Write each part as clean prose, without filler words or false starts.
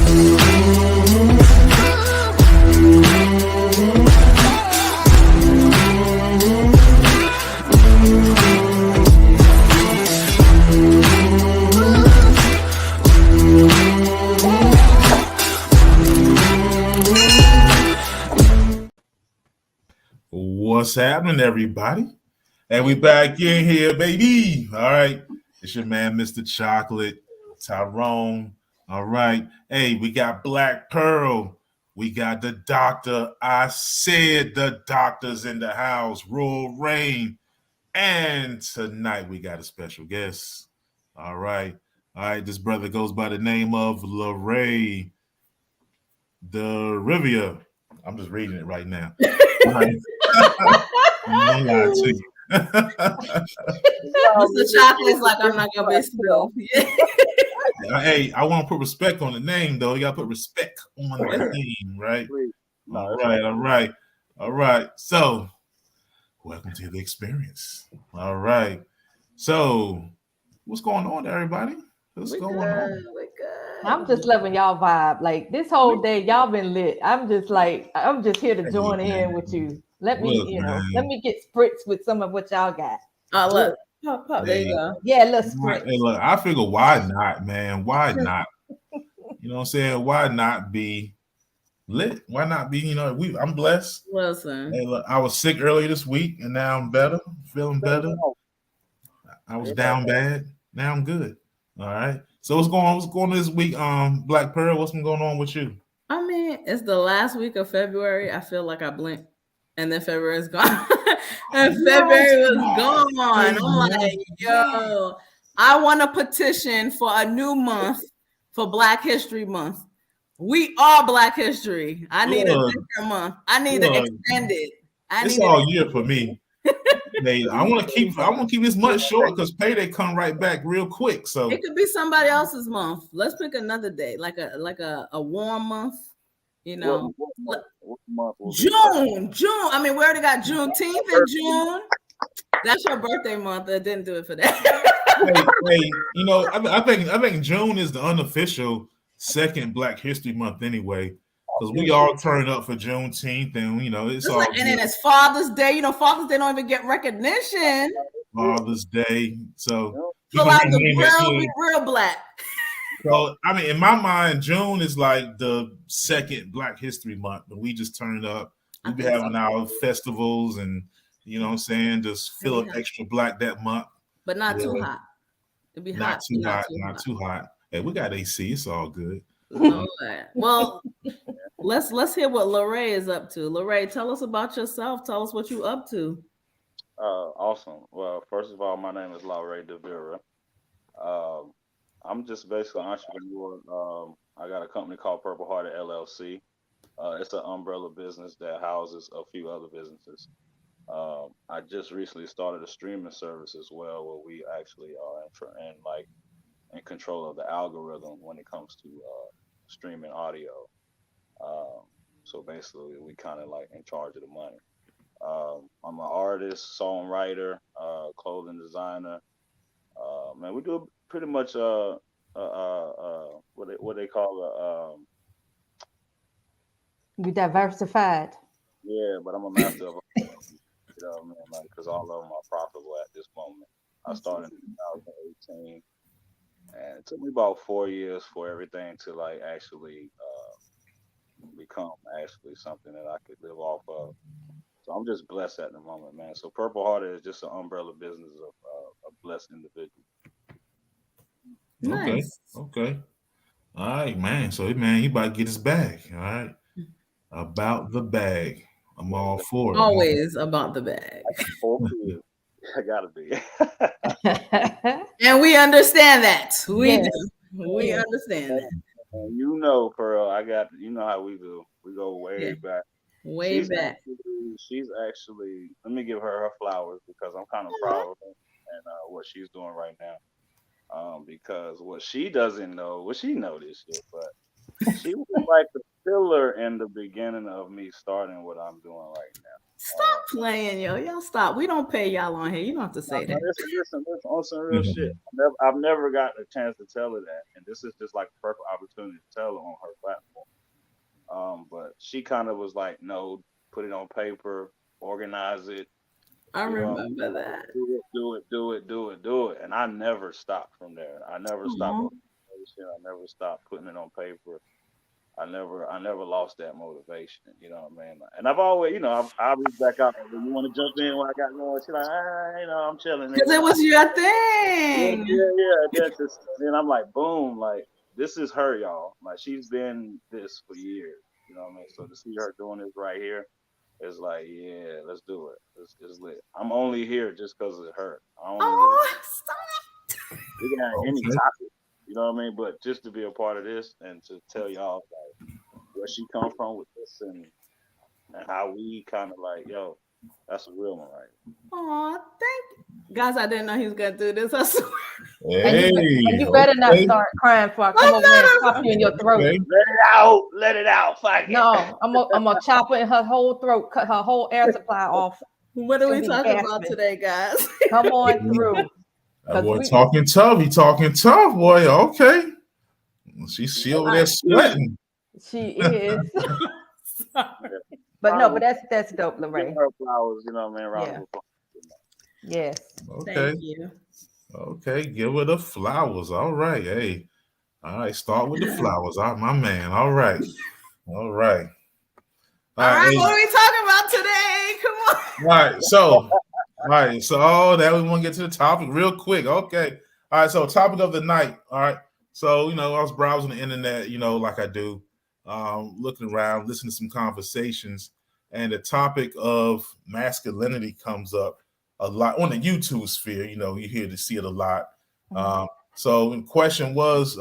What's happening, everybody? And we back in here, baby. All right. It's your man, Mr. Chocolate, Tyrone. All right. Hey, we got Black Pearl. We got the doctor. I said the doctor's in the house. Royal Rain. And tonight we got a special guest. All right. All right. This brother goes by the name of LaRay the Rivia. I'm just reading it right now. All right. I'm lying to you. Mr. Chocolate's like, I'm not gonna be spilled. Hey, I want to put respect on the name, though. You got to put respect on the name, right? All right. So, welcome to the experience. All right. So, what's going on, everybody? What's going on? I'm just loving y'all vibe. Like this whole day, y'all been lit. I'm just here to join in with you. Let me get spritz with some of what y'all got. Oh, look. Pop, there you go. Yeah, let's spritz. Hey, look, I figure why not, man? Why not? You know what I'm saying? Why not be lit? Why not be, I'm blessed. Listen. Hey, look, I was sick earlier this week and now I'm better, feeling better. I was down bad. Now I'm good. All right. So what's going on? What's going on this week? Black Pearl, what's been going on with you? I mean, it's the last week of February. I feel like I blinked and then February is gone. And February was gone. I'm like, yo, I want a petition for a new month for Black History Month. We are Black History. I need a different month. I need it extended. It's all year for me. I want to keep this month short because payday come right back real quick. So it could be somebody else's month. Let's pick another day, like a warm month. What month June. I mean, we already got Juneteenth in June. That's your birthday month. I didn't do it for that. I think June is the unofficial second Black History Month anyway. Because we all turn up for Juneteenth, and it's all. And then it's Father's Day. Father's Day don't even get recognition. Father's Day, so like the real Black. So I mean, in my mind, June is like the second Black History Month, and we just turn up. We be having our festivals, and what I'm saying, just feeling extra Black that month, but not too hot. It'd be hot. Not too hot. Hey, we got AC. It's all good. All right. Well, let's hear what LaRay is up to. LaRay, tell us about yourself. Tell us what you up to. Awesome. Well, first of all, my name is LaRay DeVera. I'm just basically an entrepreneur. I got a company called Purple Hearted LLC. It's an umbrella business that houses a few other businesses. I just recently started a streaming service as well, where we actually are in control of the algorithm when it comes to streaming audio. So basically, we kind of like in charge of the money. I'm an artist, songwriter, clothing designer. Man, we do pretty much what they call we diversified. Yeah, but I'm a master of because all of them are profitable at this moment. I started in 2018. And it took me about 4 years for everything to like actually become actually something that I could live off of. So I'm just blessed at the moment, man. So Purple Hearted is just an umbrella business of a blessed individual. Nice. Okay. All right, man. So man, he about to get his bag. All right. About the bag. I'm all for it. Always about the bag. I gotta be. And we understand that. We understand that. And Pearl, you know how we do. We go way back. She's actually, let me give her flowers because I'm kind of proud of her and what she's doing right now. Because what she doesn't know, she knows this shit, but she was like the pillar in the beginning of me starting what I'm doing right now. Stop playing, yo. Y'all stop. We don't pay y'all on here. You don't have to say that. Listen, on some real shit. I've never gotten a chance to tell her that, and this is just like a perfect opportunity to tell her on her platform. But she kind of was like, no, put it on paper, organize it. I remember that. Do it. And I never stopped from there. I never stopped. I never stopped putting it on paper. I never lost that motivation. You know what I mean? And I've always, I'll reach back out. You want to jump in when I got going? She's like, I'm chilling. Because it was your thing. Yeah. Then I'm like, boom, like this is her, y'all. Like she's been this for years. You know what I mean? So to see her doing this right here is like, yeah, let's do it. It's lit. I'm only here just because of her. I don't Stop. We can have any topic. You know what I mean? But just to be a part of this and to tell y'all like where she come from with this and how we kind of like, yo, that's a real one, right? Oh, thank you. Guys, I didn't know he was gonna do this. I swear. Hey, and you better not start crying before I come over there and chop you in your throat. Okay. Let it out. Fuck it. No, I'm gonna chop her in her whole throat, cut her whole air supply off. What are we talking about today, guys? Come on through. That boy talking tough. He talking tough, boy. Okay. She's over there sweating. She is. But that's dope, Lorraine. Her flowers, you know what I mean? Yes. Okay. Thank you. Okay, give her the flowers. All right. Hey. All right. Start with the flowers. My man. All right. All right. All right. What are we talking about today? Come on. All right. So that we want to get to the topic real quick. Okay. All right. So topic of the night. All right. So, I was browsing the internet, like I do, looking around, listening to some conversations, and the topic of masculinity comes up a lot on the YouTube sphere. You hear to see it a lot. So the question was,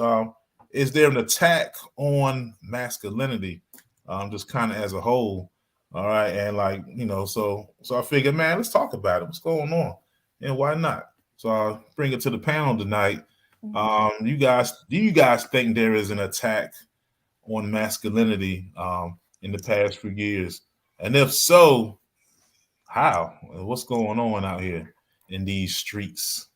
is there an attack on masculinity, just kind of as a whole? All right. And so I figured, man, let's talk about it. What's going on? And why not? So I'll bring it to the panel tonight. Do you guys think there is an attack on masculinity in the past few years? And if so, how? What's going on out here in these streets?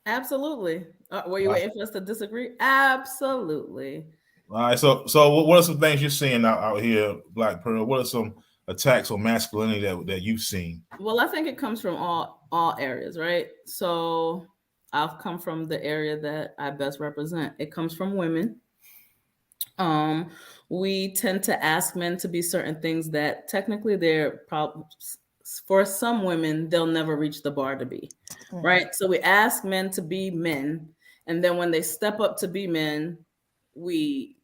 Absolutely. Were you waiting for us to disagree? Absolutely. All right. So what are some things you're seeing out here, Black Pearl? What are some attacks on masculinity that you've seen? Well, I think it comes from all areas, right? So I've come from the area that I best represent. It comes from women. We tend to ask men to be certain things that technically they're for some women, they'll never reach the bar to be, right? So we ask men to be men, and then when they step up to be men, we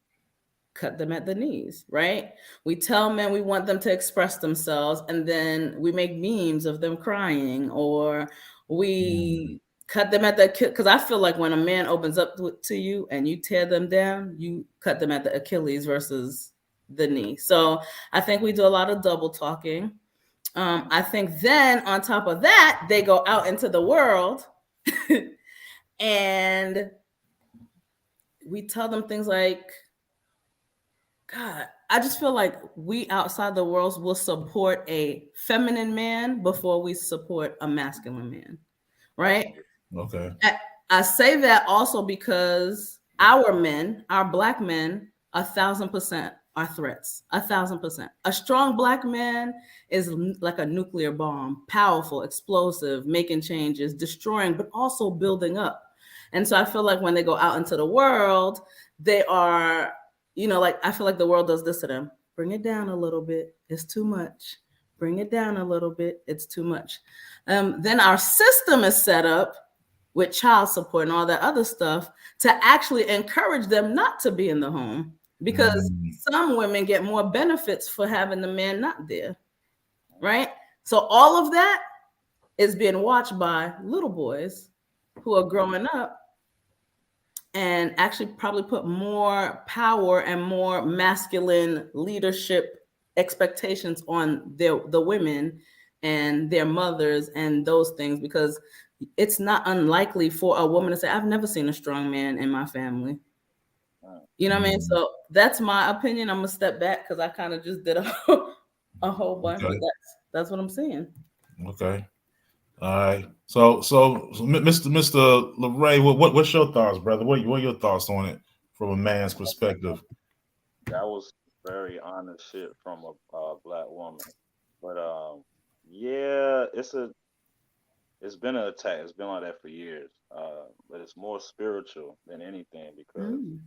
cut them at the knees, right? We tell men we want them to express themselves, and then we make memes of them crying, or we cut them at the, because I feel like when a man opens up to you and you tear them down, you cut them at the Achilles versus the knee. So I think we do a lot of double talking. I think then on top of that, they go out into the world and we tell them things like, God, I just feel like we outside the world will support a feminine man before we support a masculine man, right? Okay. I say that also because our men, our Black men, 1,000% are threats. 1,000%. A strong Black man is like a nuclear bomb, powerful, explosive, making changes, destroying, but also building up. And so I feel like when they go out into the world, they are, I feel like the world does this to them. Bring it down a little bit. It's too much. Bring it down a little bit. It's too much. Then our system is set up with child support and all that other stuff to actually encourage them not to be in the home, because some women get more benefits for having the man not there, right? So all of that is being watched by little boys who are growing up and actually probably put more power and more masculine leadership expectations on the women and their mothers and those things, because it's not unlikely for a woman to say, I've never seen a strong man in my family. You know what I mean? So that's my opinion. I'm gonna step back because I kind of just did a whole bunch. Okay. That's what I'm saying. Okay. All right. So Mr. LeRae, what's your thoughts, brother? What are your thoughts on it from a man's perspective? That was very honest shit from a black woman. But yeah, it's been an attack. It's been like that for years. But it's more spiritual than anything Mm.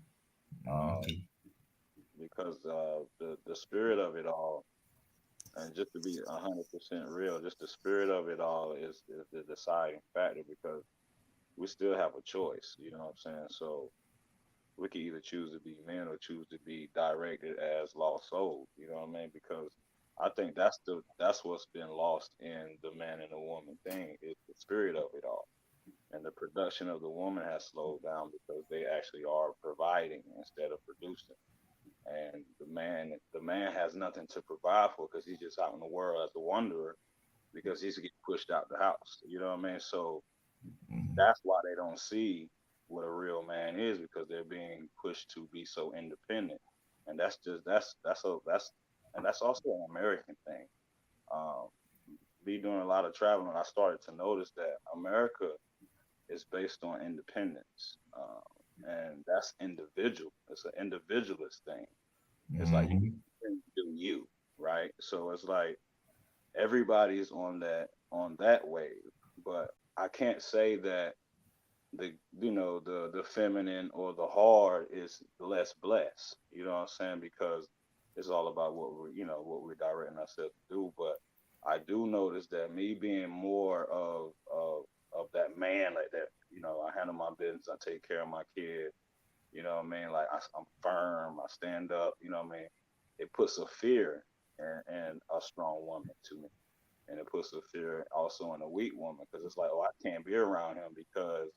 um, the spirit of it all, and just to be 100% real, just the spirit of it all is the deciding factor because we still have a choice. You know what I'm saying? So we can either choose to be men or choose to be directed as lost souls. You know what I mean? Because I think that's what's been lost in the man and the woman thing is the spirit of it all. And the production of the woman has slowed down because they actually are providing instead of producing. And the man has nothing to provide for because he's just out in the world as a wanderer because he's getting pushed out the house. You know what I mean? So that's why they don't see what a real man is because they're being pushed to be so independent. And that's also an American thing. Um, be doing a lot of traveling, I started to notice that America is based on independence, and that's individual. It's an individualist thing. It's like you Mm-hmm. do you, right? So it's like everybody's on that wave, but I can't say that the feminine or the hard is less blessed. You know what I'm saying? Because it's all about what we're directing ourselves to do. But I do notice that me being more of that man like that, I handle my business, I take care of my kid, you know what I mean? Like I'm firm, I stand up, you know what I mean? It puts a fear in a strong woman to me. And it puts a fear also in a weak woman because it's like, oh, I can't be around him because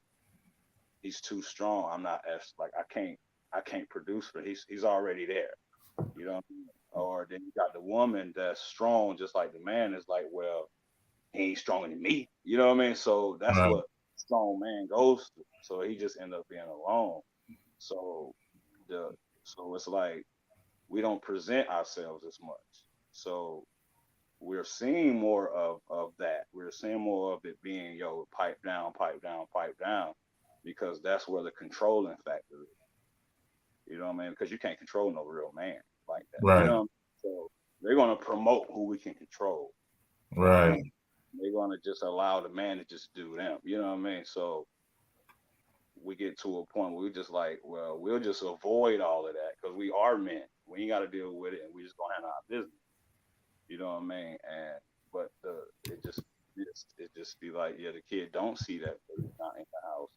he's too strong. I'm not as like I can't produce for he's already there. You know what I mean? Or then you got the woman that's strong just like the man is like, well, he ain't stronger than me. You know what I mean? So that's Right. what strong man goes through. So he just end up being alone. So the so it's like we don't present ourselves as much. So we're seeing more of that. We're seeing more of it being pipe down, pipe down, pipe down, because that's where the controlling factor is. You know what I mean? Because you can't control no real man like that. You Right. know what I mean? So they're gonna promote who we can control, and Right. they're gonna just allow the man to just do them. You know what I mean? So we get to a point where we just like, well, we'll just avoid all of that because we are men. We ain't got to deal with it, and we just gonna handle our business. You know what I mean? And but it just be like, yeah, the kid don't see that because he's not in the house.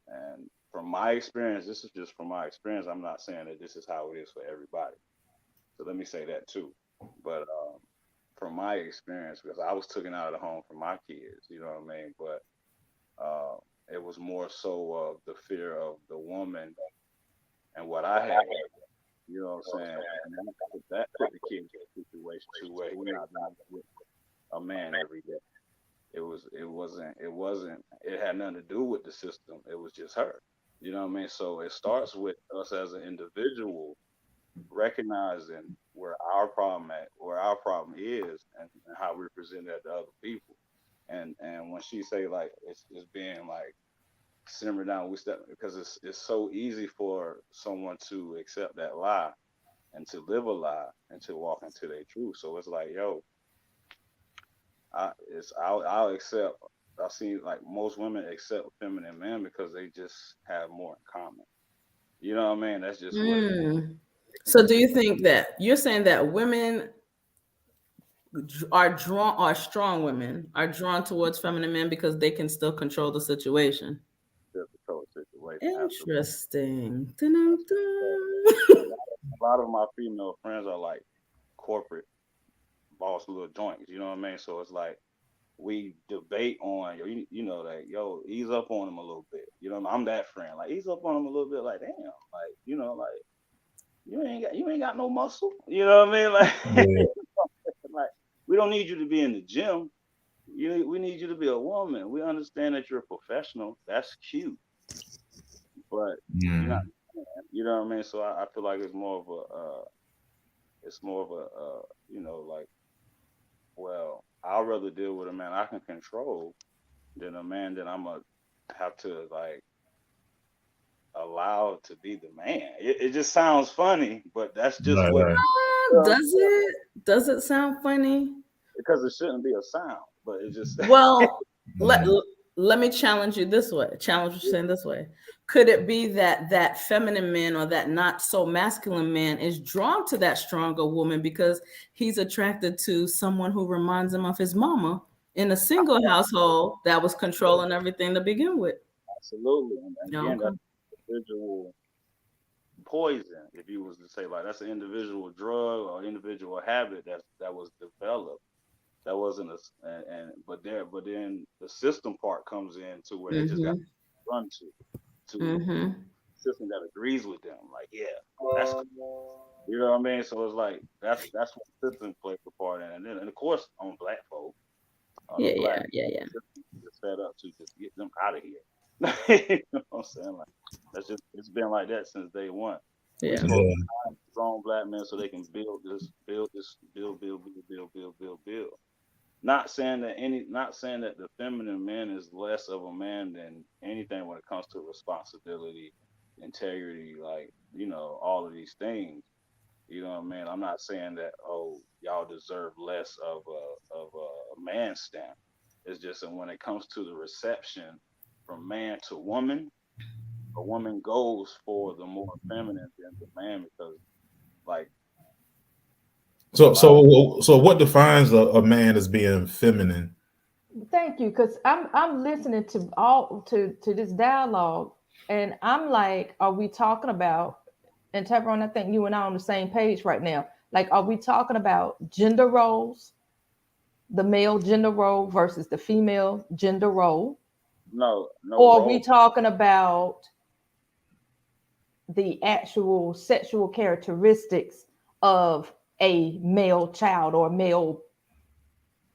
And from my experience, this is just from my experience. I'm not saying that this is how it is for everybody. So let me say that too. But from my experience, because I was taken out of the home for my kids, you know what I mean. But uh, it was more so of the fear of the woman and what I had. You know what I'm saying? And that put the kid in a situation too where he's not dealing with a man every day. It had nothing to do with the system. It was just her. You know what I mean? So it starts with us as an individual recognizing where our problem is, and how we present that to other people. And when she say like it's being like simmer down, we step because it's so easy for someone to accept that lie and to live a lie and to walk into their truth. So it's like, yo, I'll accept. I've seen like most women accept feminine men because they just have more in common. You know what I mean? That's just what it is. Mm. They can So just do you accept. think that you're saying that women are drawn, or strong women are drawn towards feminine men because they can still control the situation? Difficult situation. Absolutely. Interesting. Dun-dun-dun. A lot of my female friends are like corporate boss little joints. You know what I mean? So it's like we debate on like ease up on him a little bit. You know, I'm that friend. Like ease up on him a little bit. Like damn, like like you ain't got no muscle. You know what I mean? Like Yeah. like we don't need you to be in the gym. We need you to be a woman. We understand that you're a professional. That's cute, but you're not. Mm. You know what I mean? So I feel like it's more of a like Well, I'd rather deal with a man I can control than a man that I'm gonna have to like allow to be the man. It just sounds funny, but that's just Right, what right. Does it? Does it sound funny? because it shouldn't be a sound, but it just Well, let Mhm. let me challenge you this way. Challenge what you're saying this way. Could it be that that feminine man or that not so masculine man is drawn to that stronger woman because he's attracted to someone who reminds him of his mama in a single household that was controlling everything to begin with? absolutely. And again, Okay. that's individual poison, if you was to say like that's an individual drug or individual habit that was developed. That wasn't and but then the system part comes in to where they just got Mm-hmm. to run to Mm-hmm. system that agrees with them. Like, yeah, that's cool. You know what I mean? So it's like that's what the system plays a part in. And then and of course on black folk, on the Yeah, black yeah, yeah, yeah. system is set up to just get them out of here. You know what I'm saying? Like that's just it's been like that since day one. We Yeah. supposed to Yeah. have strong black men so they can build. Not saying that the feminine man is less of a man than anything when it comes to responsibility, integrity, like, all of these things. You know what I mean? I'm not saying that, oh, y'all deserve less of a man stamp. It's just that when it comes to the reception from man to woman, a woman goes for the more feminine than the man because like a So, lot of so what defines a man as being feminine? Thank you, because I'm listening to all to this dialogue, and I'm like, are we talking about? And Tyrone, I think you and I are on the same page right now. Like, are we talking about gender roles, the male gender role versus the female gender role, no or are we role. talking about the actual sexual characteristics of a male child or male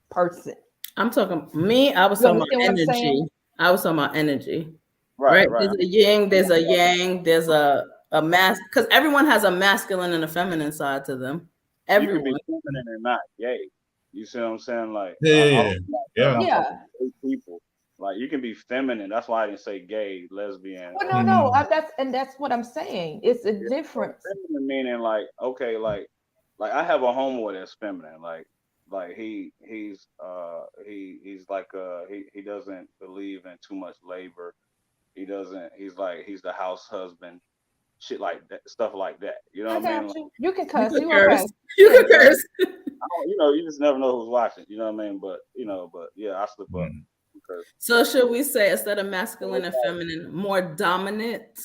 person? I'm talking me, I was You talking about understand what I'm saying? energy. I was talking about energy. Right, Right? right. There's a yin, there's a yang, there's a mask because everyone has a masculine and a feminine side to them. You can be Everyone. feminine and not gay. You see what I'm saying? Like Yeah, I yeah, don't I'm not saying yeah. I'm talking Yeah. to gay people. Like you can be feminine. That's why I didn't say gay, lesbian, Well, or no. Mhm. That's what I'm saying. It's a yeah. So difference. feminine meaning like okay, like I have a homeboy that's feminine. Like he's like he doesn't believe in too much labor. He doesn't. He's the house husband. Shit like that, stuff like that. You know I what I mean? got you. You can You cuss. could You curse. okay? You Yeah, could go ahead. curse. You just never know who's watching. You know what I mean? But yeah, I slip up Mhm. because So should we say instead of masculine it's and like, feminine, more dominant?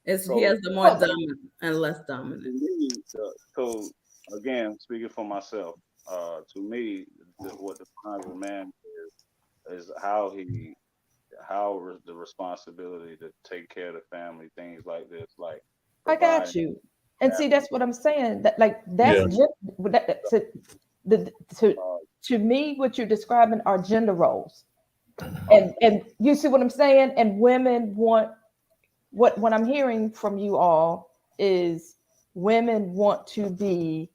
Is he so has the more Well, dominant and less to dominant? me, so again, speaking for myself, to me, what defines a man is the responsibility to take care of the family, things like this, like I got providing you. And see, after that's what I'm saying. That like that's Yeah. just to the uh, to me what you're describing are gender roles. And you see what I'm saying? And women want what I'm hearing from you all is women want to be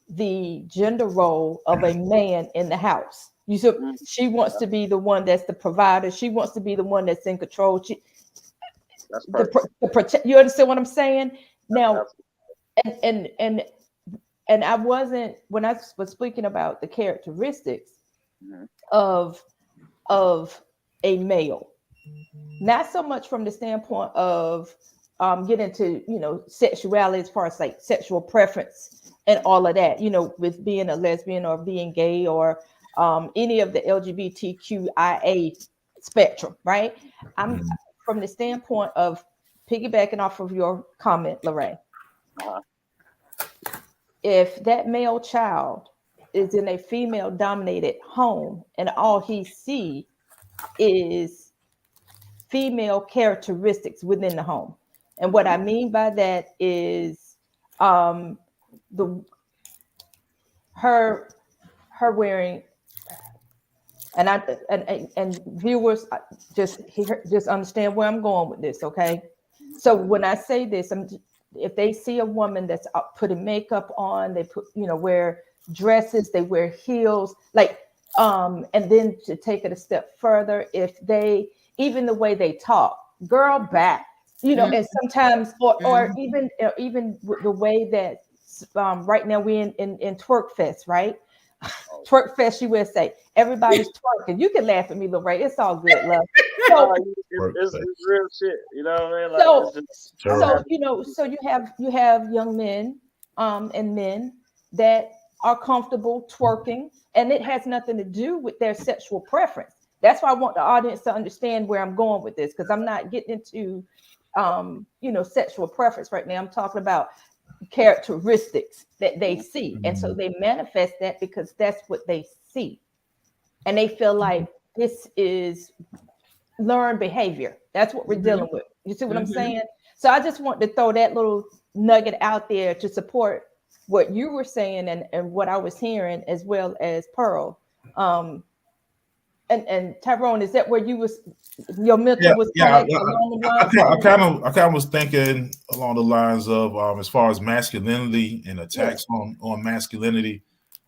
the gender role of a man in the house. You see, mm, she wants to be the one that's the provider. She wants to be the one that's in control. She that's perfect. the protect. You understand what I'm saying? That's Now, absolutely. and and and and I wasn't when I was speaking about the characteristics Mhm. of of a male, not so much from the standpoint of get into sexuality as far as like sexual preference and all of that, with being a lesbian or being gay or any of the LGBTQIA spectrum, right? I'm Mhm. from the standpoint of piggybacking off of your comment, Lorraine. Uh-huh. If that male child is in a female dominated home and all he see is female characteristics within the home. And what I mean by that is um the her her wearing and viewers just understand where I'm going with this, okay? So when I say this, if they see a woman that's putting makeup on, they put wear dresses, they wear heels, like and then to take it a step further, if they even the way they talk, girl back, you know, and sometimes or even the way that right now we in twerk fest, right? Twerk fest, you will say everybody's twerking. You can laugh at me, Lorraine. It's all good, love. So It's real shit. You know what I mean? Like so it's just so you know, so you have young men and men that are comfortable twerking, and it has nothing to do with their sexual preference. That's why I want the audience to understand where I'm going with this, because I'm not getting into you know, sexual preference right now. I'm talking about characteristics that they see, and so they manifest that because that's what they see, and they feel like this is learned behavior. That's what we're dealing with. You see what I'm saying? So I just want to throw that little nugget out there to support what you were saying and what I was hearing, as well as Pearl. And Tyrone, is that where you was your mental was kind of along the lines? I kind of was thinking along the lines of as far as masculinity and attacks on masculinity.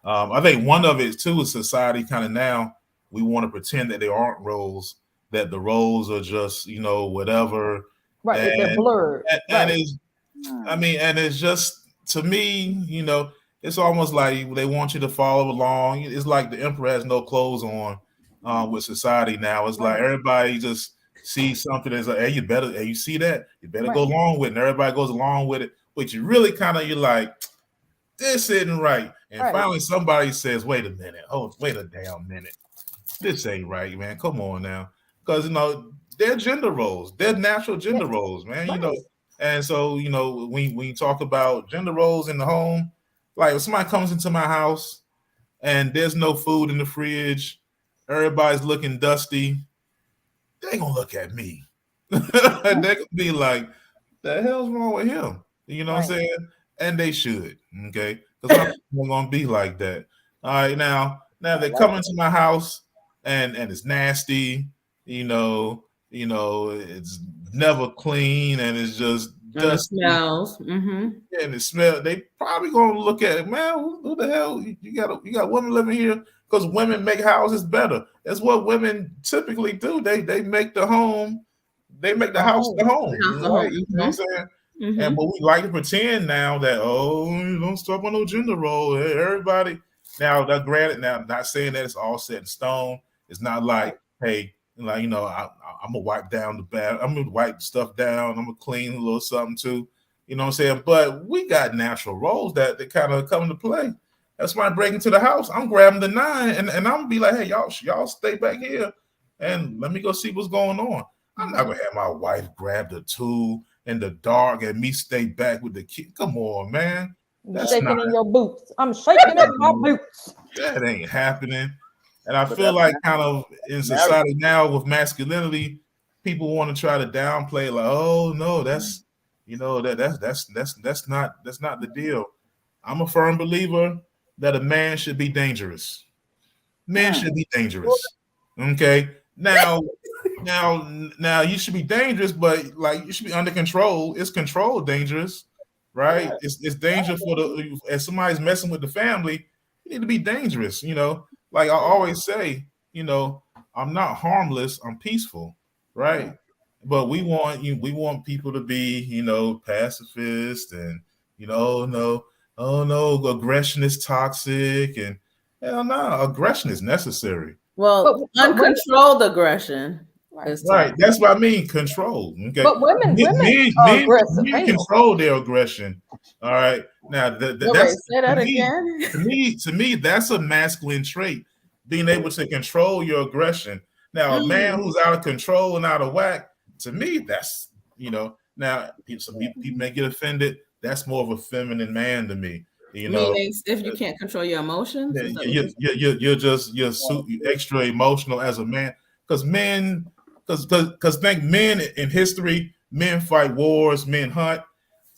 I think one of it too is society kind of now we want to pretend that there aren't roles, that the roles are just, you know, whatever. Right, they're blurred. And it's, I mean, and it's just, to me, you know, it's almost like they want you to follow along. It's like the emperor has no clothes on with society now. It's like everybody just sees something that's like, hey, you better, hey, you see that? You better go along with it. And everybody goes along with it. But you really kind of, you're like, this isn't right. And finally somebody says, wait a minute. Oh, wait a damn minute. This ain't right, man. Come on now. Because, you know, they're gender roles. They're natural gender roles, man. You know, and so, you know, when you talk about gender roles in the home, like if somebody comes into my house and there's no food in the fridge, everybody's looking dusty, they ain't gonna look at me. They're gonna be like, the hell's wrong with him? You know what I'm saying? And they should, okay? Because I'm not gonna be like that. All right, now they come into my house and it's nasty, you know, it's never clean and it's just dusty. And it smells. Yeah, and it smells. They probably gonna look at it, man. Who the hell you got women living here? Because women make houses better. That's what women typically do. They make the home, they make the house the home. Right? You know what I'm saying? And but we like to pretend now that, oh, you don't step on no gender role. Hey, everybody. Now that granted, now not saying that it's all set in stone. It's not like, hey, like, you know, I'm gonna wipe down the bad. I'm gonna wipe stuff down. I'm gonna clean a little something too. You know what I'm saying? But we got natural roles that kind of come into play. That's why I break into the house. I'm grabbing the 9 and I'm gonna be like, hey, y'all stay back here and let me go see what's going on. I'm not gonna have my wife grab the tool in the dark and me stay back with the kid. Come on, man. That's shaking in your boots. I'm shaking in my boots. That ain't happening. And I feel like kind of in society now with masculinity, people want to try to downplay, like, oh no, that's, you know, that's not the deal. I'm a firm believer that a man should be dangerous. Men should be dangerous. Okay. Now you should be dangerous, but like you should be under control. It's controlled dangerous, right? It's danger for the if somebody's messing with the family, you need to be dangerous, you know. Like I always say, you know, I'm not harmless, I'm peaceful, right? But we want people to be, you know, pacifist and, you know, aggression is toxic and hell no, aggression is necessary. Well, uncontrolled aggression. Right. That's what I mean. Control. Okay. But women men control their aggression. All right. Now that's say that again. To me, that's a masculine trait, being able to control your aggression. Now, a man who's out of control and out of whack, to me, that's, you know, now some people may get offended. That's more of a feminine man to me. You know, meaning if you can't control your emotions, you're extra emotional as a man. Because think men in history, men fight wars, men hunt.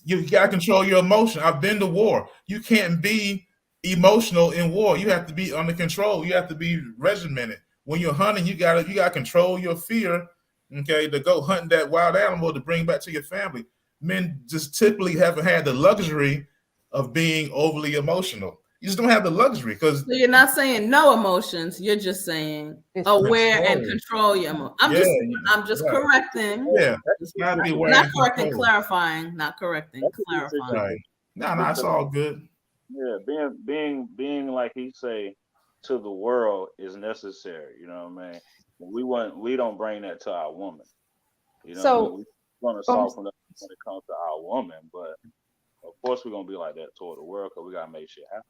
You gotta control your emotion. I've been to war. You can't be emotional in war. You have to be under control. You have to be regimented. When you're hunting, you gotta control your fear. Okay, to go hunting that wild animal to bring back to your family. Men just typically haven't had the luxury of being overly emotional. You just don't have the luxury because So you're not saying no emotions. You're just saying It's aware and control. control your emotions. I'm just right. correcting. Yeah, got to be aware Not and correcting, control. clarifying. Not correcting, That's a good clarifying. Right. situation. No, it's all good. Yeah, being like he say to the world is necessary. You know what I mean? We don't bring that to our woman. You know what I mean? so We're gonna from soften up when it comes to our woman, but of course we're gonna be like that toward the world because we gotta make shit happen.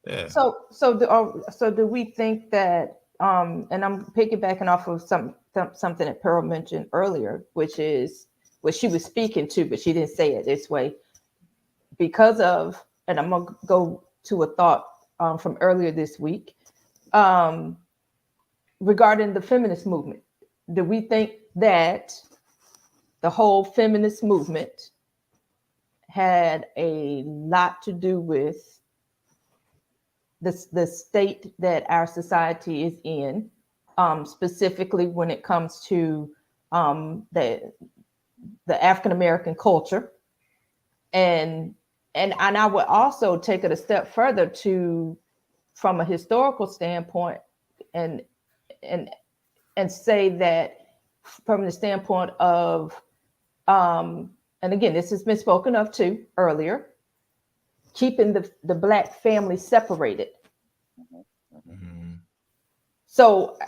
Yeah. so do we think that and I'm piggybacking off of something that Pearl mentioned earlier, which is what she was speaking to, but she didn't say it this way because of, and I'm gonna go to a thought from earlier this week regarding the feminist movement. Do we think that the whole feminist movement had a lot to do with the state that our society is in, specifically when it comes to the African American culture, and I would also take it a step further to, from a historical standpoint, and and say that from the standpoint of, and again, this has been spoken of too earlier, keeping the Black family separated. Mm-hmm. So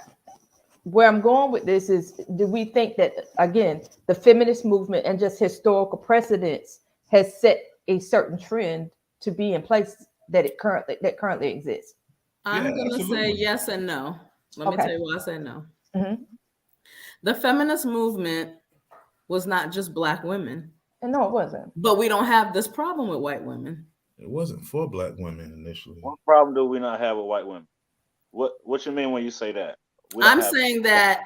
where I'm going with this is, do we think that, again, the feminist movement and just historical precedents has set a certain trend to be in place that currently exists? I'm Yeah, going to say absolutely. yes and no. Let me Okay. tell you why I say no. Mm-hmm. The feminist movement was not just Black women. And no, it wasn't. But we don't have this problem with white women. It wasn't for Black women initially. What problem do we not have with white women? What you mean when you say that? I'm saying that,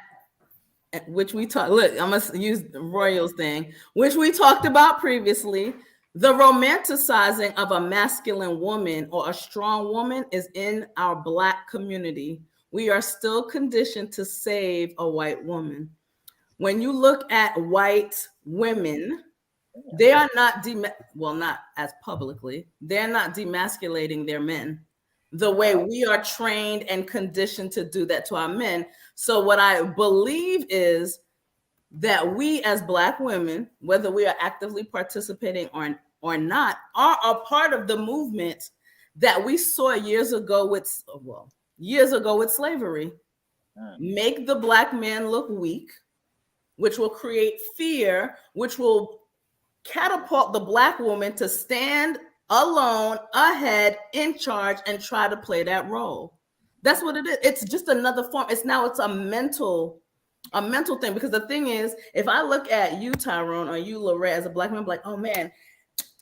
which we talked. Look, I'm gonna use Royal's thing, which we talked about previously. The romanticizing of a masculine woman or a strong woman is in our Black community. We are still conditioned to save a white woman. When you look at white women, they are not not as publicly. They're not demasculating their men the way we are trained and conditioned to do that to our men. So what I believe is that we as Black women, whether we are actively participating or not, are a part of the movement that we saw years ago with slavery. Make the Black man look weak, which will create fear, which will catapult the Black woman to stand alone, ahead, in charge, and try to play that role. That's what it is. It's just another form. It's a mental thing. Because the thing is, if I look at you, Tyrone, or you, Lorette, as a Black man, I'm like, oh man,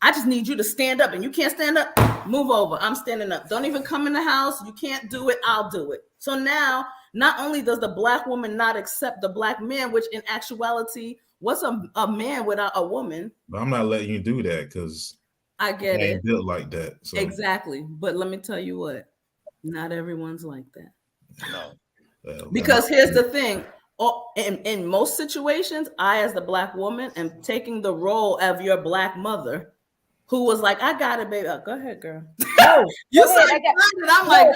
I just need you to stand up, and you can't stand up. Move over. I'm standing up. Don't even come in the house. You can't do it. I'll do it. So now, not only does the Black woman not accept the Black man, which in actuality, what's a man without a woman? But I'm not letting you do that because I get I it. ain't built like that. So. Exactly. But let me tell you what, not everyone's like that. No. Well, because here's the thing. In most situations, I, as the Black woman, am taking the role of your Black mother, who was like, I got it, baby. Oh, go ahead, girl. No, You said I'm like,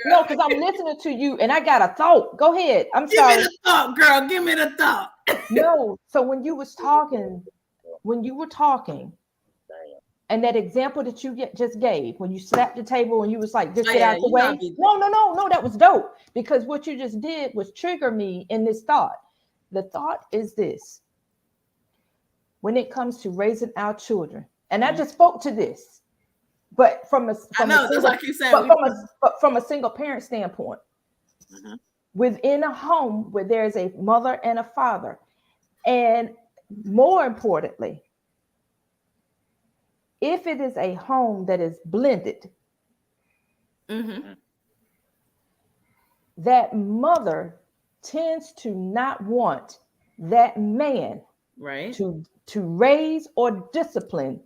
no, because I'm listening to you and I got a thought. Go ahead. I'm sorry. Give me the thought, girl. Give me the thought. No, so when you were talking, and that example that you just gave, when you slapped the table and you was like, just get out the way. No, that was dope. Because what you just did was trigger me in this thought. The thought is this: when it comes to raising our children, and I just spoke to this, but from a single parent standpoint, within a home where there's a mother and a father, and more importantly, if it is a home that is blended, that mother tends to not want that man to raise or discipline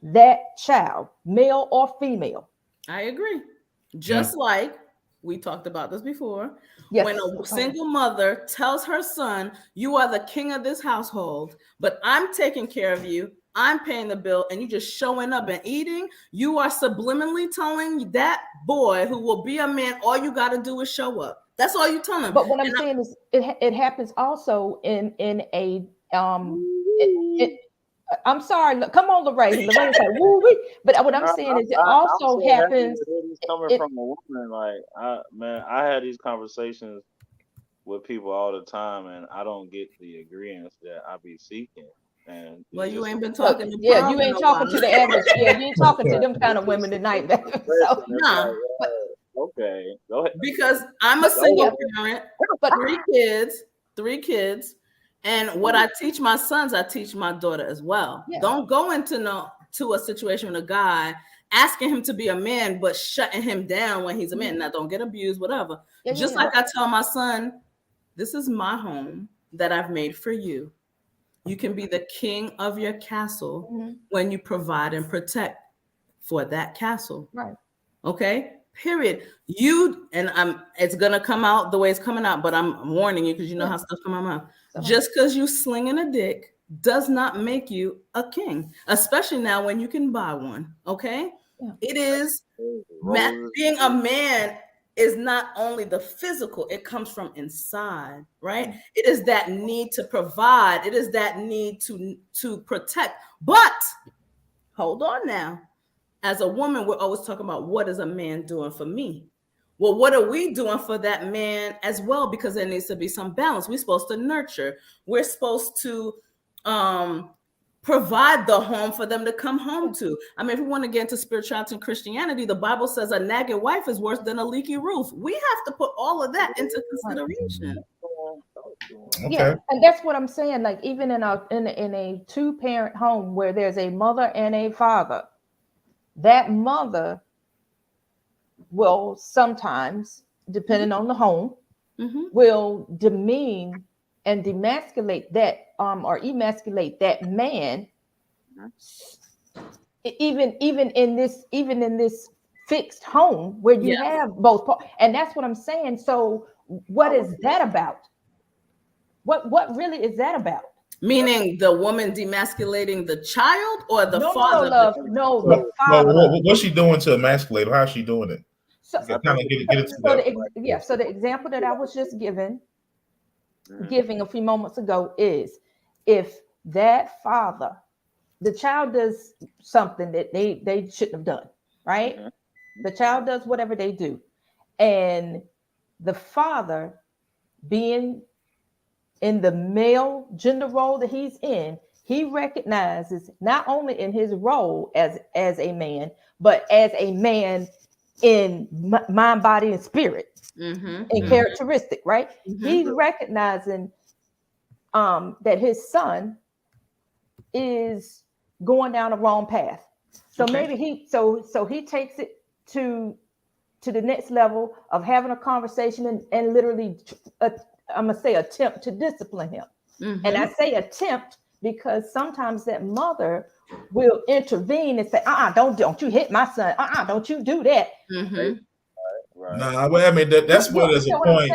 that child, male or female. I agree. Just like we talked about this before. Yes. When a single mother tells her son, you are the king of this household, but I'm taking care of you, I'm paying the bill, and you just showing up and eating, you are subliminally telling that boy who will be a man, all you got to do is show up. That's all you tell him. But what I'm saying is, it happens also in a I'm sorry. Come on, Lorraine. Lorraine's like, woo-wee. But what I'm saying is, it also happens. Coming from a woman, like I had these conversations with people all the time, and I don't get the agreements that I be seeking. And well, you ain't been talking to yeah, you ain't talking to the average. Yeah, you ain't talking to them kind of women tonight. So, nah. Okay, go ahead. Because I'm a single parent, but three kids, and what I teach my sons, I teach my daughter as well. Yeah. Don't go into a situation with a guy asking him to be a man, but shutting him down when he's a man. Now, don't get abused, whatever. Just like I tell my son, this is my home that I've made for you. You can be the king of your castle when you provide and protect for that castle. Right. Okay. Period. It's gonna come out the way it's coming out, but I'm warning you because you know how stuff come out. Just because you slinging a dick does not make you a king, especially now when you can buy one. Okay. Yeah. It is being a man is not only the physical, it comes from inside, right? It is that need to provide, it is that need to protect. But hold on now. As a woman, we're always talking about what is a man doing for me? Well, what are we doing for that man as well? Because there needs to be some balance. We're supposed to nurture. We're supposed to provide the home for them to come home to. I mean, if we want to get into spirituality and Christianity, the Bible says a nagging wife is worse than a leaky roof. We have to put all of that into consideration. Okay. Yeah, and that's what I'm saying. Like, even in a two-parent home where there's a mother and a father, that mother will sometimes, depending on the home, will demean and demasculate that or emasculate that man, even in this fixed home where you have both parts. And that's what I'm saying. So what is that about? What really is that about? Meaning the woman demasculating the child or the father? No, the father. What's she doing to emasculate? How's she doing it? So the example that I was just giving a few moments ago is, if that father, the child does something that they shouldn't have done, right? The child does whatever they do, and the father, being in the male gender role that he's in, he recognizes not only in his role as a man, but as a man in mind, body, and spirit, and characteristic, right? He's recognizing that his son is going down the wrong path. So maybe he takes it to the next level of having a conversation and literally, I'm gonna say, attempt to discipline him. And I say attempt because sometimes that mother will intervene and say, don't you hit my son, don't you do that. Right. Nah, well, I mean that's where there's a point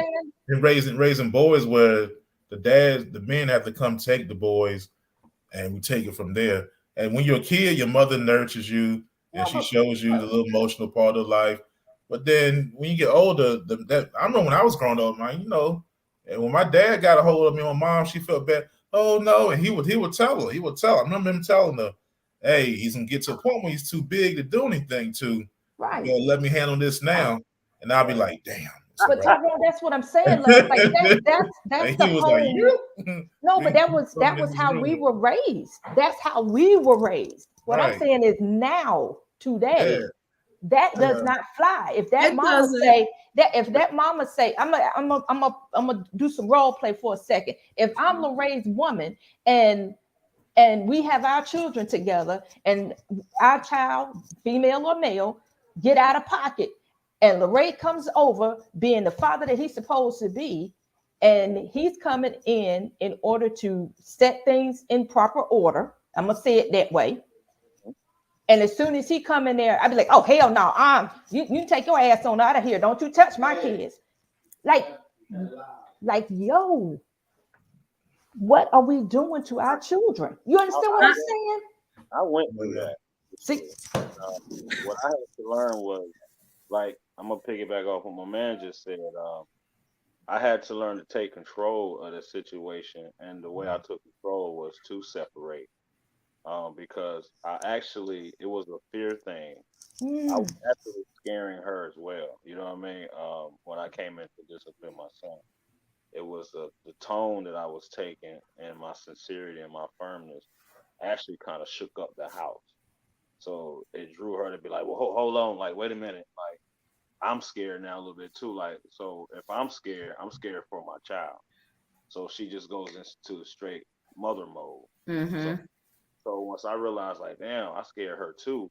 in raising boys where the men have to come take the boys, and we take it from there. And when you're a kid, your mother nurtures you and she shows you the little emotional part of life. But then when you get older, I remember when I was growing up, man, and when my dad got a hold of me, my mom, she felt bad. Oh no, and he would tell her. I remember him telling her, "Hey, he's gonna get to a point where he's too big to do anything to. Right. Let me handle this now." And I'll be like, "Damn." But Tyrone, that's what I'm saying. Like that's the whole. No, but that was how we were raised. That's how we were raised. What I'm saying is, now today, that does not fly. If that mama say that, if that mama say, I'm gonna do some role play for a second. If I'm a raised woman and we have our children together, and our child, female or male, get out of pocket, and Lorraine comes over being the father that he's supposed to be, and he's coming in order to set things in proper order. I'm gonna say it that way. And as soon as he come in there, I'd be like, "Oh, hell no, you take your ass on out of here. Don't you touch my kids." Like, yo, what are we doing to our children? You understand what I'm saying? I went Oh, through yeah. that. See, What I had to learn was like I'm gonna piggyback off what my man just said. I had to learn to take control of the situation, and the way I took control was to separate. Because I actually it was a fear thing. I was mm, actually scaring her as well. You know what I mean? When I came in to discipline my son, it was the tone that I was taking and my sincerity and my firmness actually kind of shook up the house. So it drew her to be like, well, hold on, like, wait a minute, like, I'm scared now a little bit too. Like, so if I'm scared for my child. So she just goes into straight mother mode. So, Mm-hmm. so once I realized, like, damn, I scared her too.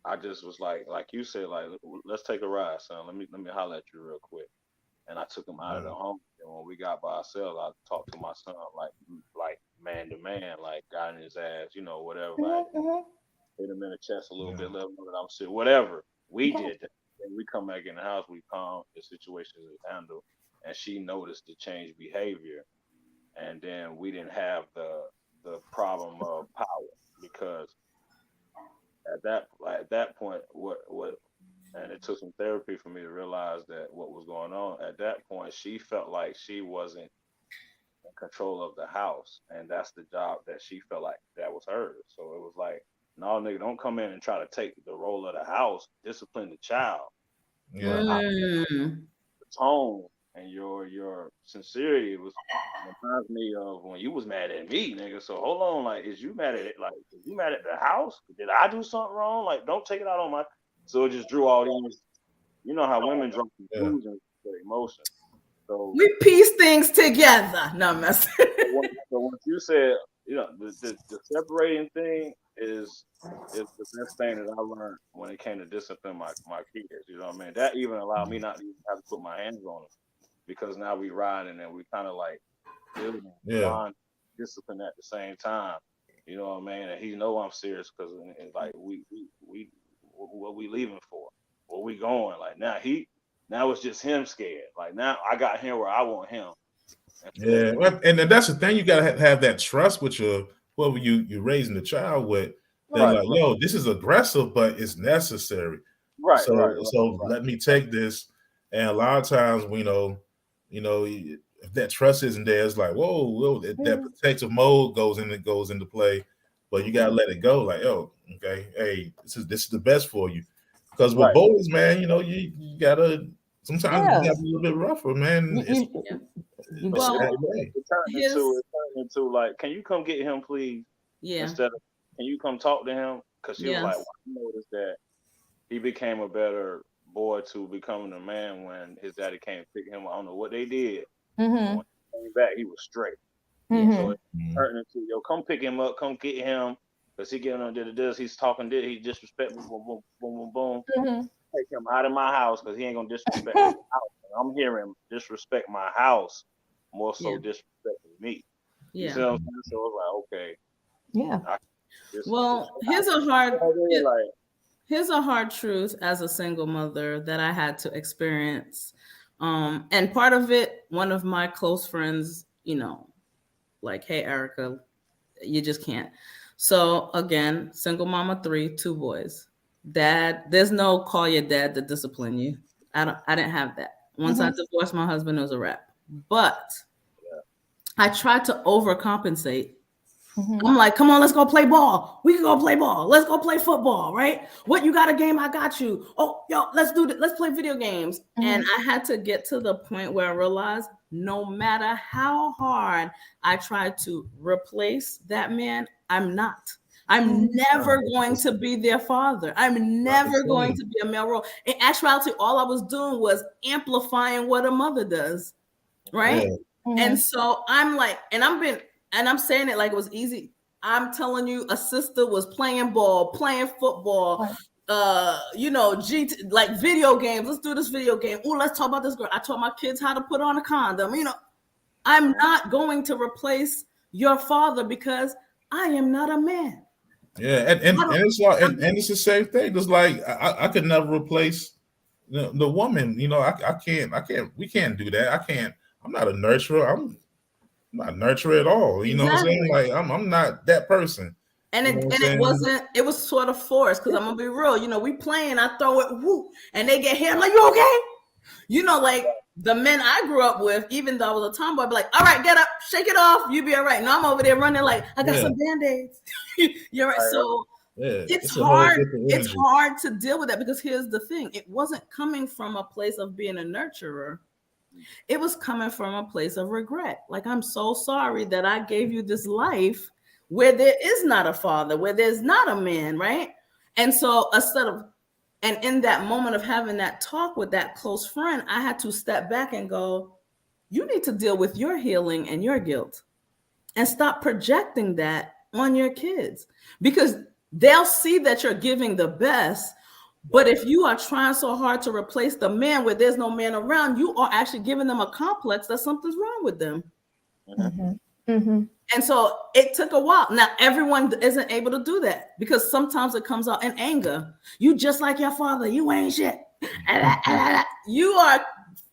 I just was like you said, like, let's take a ride, son. Let me holler at you real quick. And I took him out of the Yeah. home. And when we got by ourselves, I talked to my son like man to man, like got in his ass, whatever. I had mhm, mhm. hit him in the chest a little Yeah. bit, let him know that I'm sick, whatever. We Okay. did that. And we come back in the house, we calm, the situation is handled, and she noticed the change behavior, and then we didn't have the problem of power because at that point, what and it took some therapy for me to realize that what was going on at that point, she felt like she wasn't in control of the house, and that's the job that she felt like that was hers. So it was like, no, nigga, don't come in and try to take the role of the house, discipline the child. But Yeah. Mm. the tone and your sincerity was reminds me of when you was mad at me, nigga. So hold on, like, is you mad at it? Like, is you mad at the house? Did I do something wrong? Like, don't take it out on my. So it just drew all these. You know how women draw Yeah. conclusions to their emotions. So We piece things together. No, I'm messing. so once you said, the separating thing is the best thing that I learned when it came to discipline my kids. You know what I mean? That even allowed me not to even have to put my hands on them because now we riding and we kind of like building Yeah. bond discipline at the same time. You know what I mean? And he know I'm serious because like we what we leaving for? Where we going? Like now it's just him scared. Like now I got him where I want him. And so Yeah. And that's the thing. You gotta have that trust with your whoever you're raising the child with. They're right, like, right, yo, this is aggressive, but it's necessary. right, So right, right, so right. let me take this. And a lot of times, if that trust isn't there, it's like, whoa, that Mhm, protective mode goes into play. But you gotta mhm. let it go. Like, oh, okay, hey, this is the best for you. Because with Right. boys, man, you gotta sometimes you Yeah, gotta be a little bit rougher, man. you, It's Yeah. you a got Well, sad to. way. his It turned into like, can you come get him, please? yeah, Instead of, can you come talk to him? Because she was like, well, yes, I noticed that he became a better boy to becoming a man when his daddy came to pick him up. I don't know what they did, but when Mhm, he came back, he was straight. yeah, So mhm, it Mhm. turned into, yo, come pick him up, come get him. Because he getting on did this, he's talking, did he disrespect me, boom, boom, boom, boom, boom. mhm. Take him out of my house because he ain't gonna disrespect my house. And I'm hearing disrespect my house more yeah, so disrespecting me. You see yeah. what I'm saying? So it's like, okay, Yeah. I, this Well, like here's a hard truth as a single mother that I had to experience. And part of it, one of my close friends, like, hey, Erica, you just can't. So again, single mama three, two boys. Dad, there's no call your dad to discipline you. I didn't have that. Once I Mhm, divorced my husband, it was a wrap. But I tried to overcompensate. mhm, I'm like, come on, let's go play ball. We can go play ball. Let's go play football, right? What, you got a game? I got you. Oh, yo, let's do that. Let's play video games. And mhm, I had to get to the point where I realized no matter how hard I tried to replace that man, I'm not. I'm mhm. never going It's to be their father. I'm not the never going same. to be a male role. In actuality, all I was doing was amplifying what a mother does, right? Yeah. And Mhm. so I'm like, and I'm saying it like it was easy. I'm telling you, a sister was playing ball, playing football, Right. like video games. Let's do this video game. Oh, let's talk about this girl. I taught my kids how to put on a condom. I'm not going to replace your father because I am not a man. Yeah, and it's like I'm, and it's the same thing. It's like I could never replace the woman. I can't. We can't do that. I can't. I'm not a nurturer. I'm not a nurturer at all. You know what I'm saying? exactly. Like I'm not that person. And You know what I'm it saying? wasn't, it was sort of forced, because I'm gonna be real, we playing, I throw it, whoop, and they get hit. I'm like, you okay? Like the men I grew up with, even though I was a tomboy, I'd be like, all right, get up, shake it off, you be all right. Now I'm over there running like, I got some band-aids. You're right. So Yeah, it's it's a whole hard. different It's energy. hard to deal with that, because here's the thing. It wasn't coming from a place of being a nurturer. It was coming from a place of regret. Like, I'm so sorry that I gave you this life where there is not a father, where there's not a man, right? And so and in that moment of having that talk with that close friend, I had to step back and go, you need to deal with your healing and your guilt, and stop projecting that on your kids, because they'll see that you're giving the best. But if you are trying so hard to replace the man where there's no man around, you are actually giving them a complex that something's wrong with them. Mm-hmm. Mm-hmm. And so it took a while. Now, everyone isn't able to do that, because sometimes it comes out in anger. You just like your father, you ain't shit. You are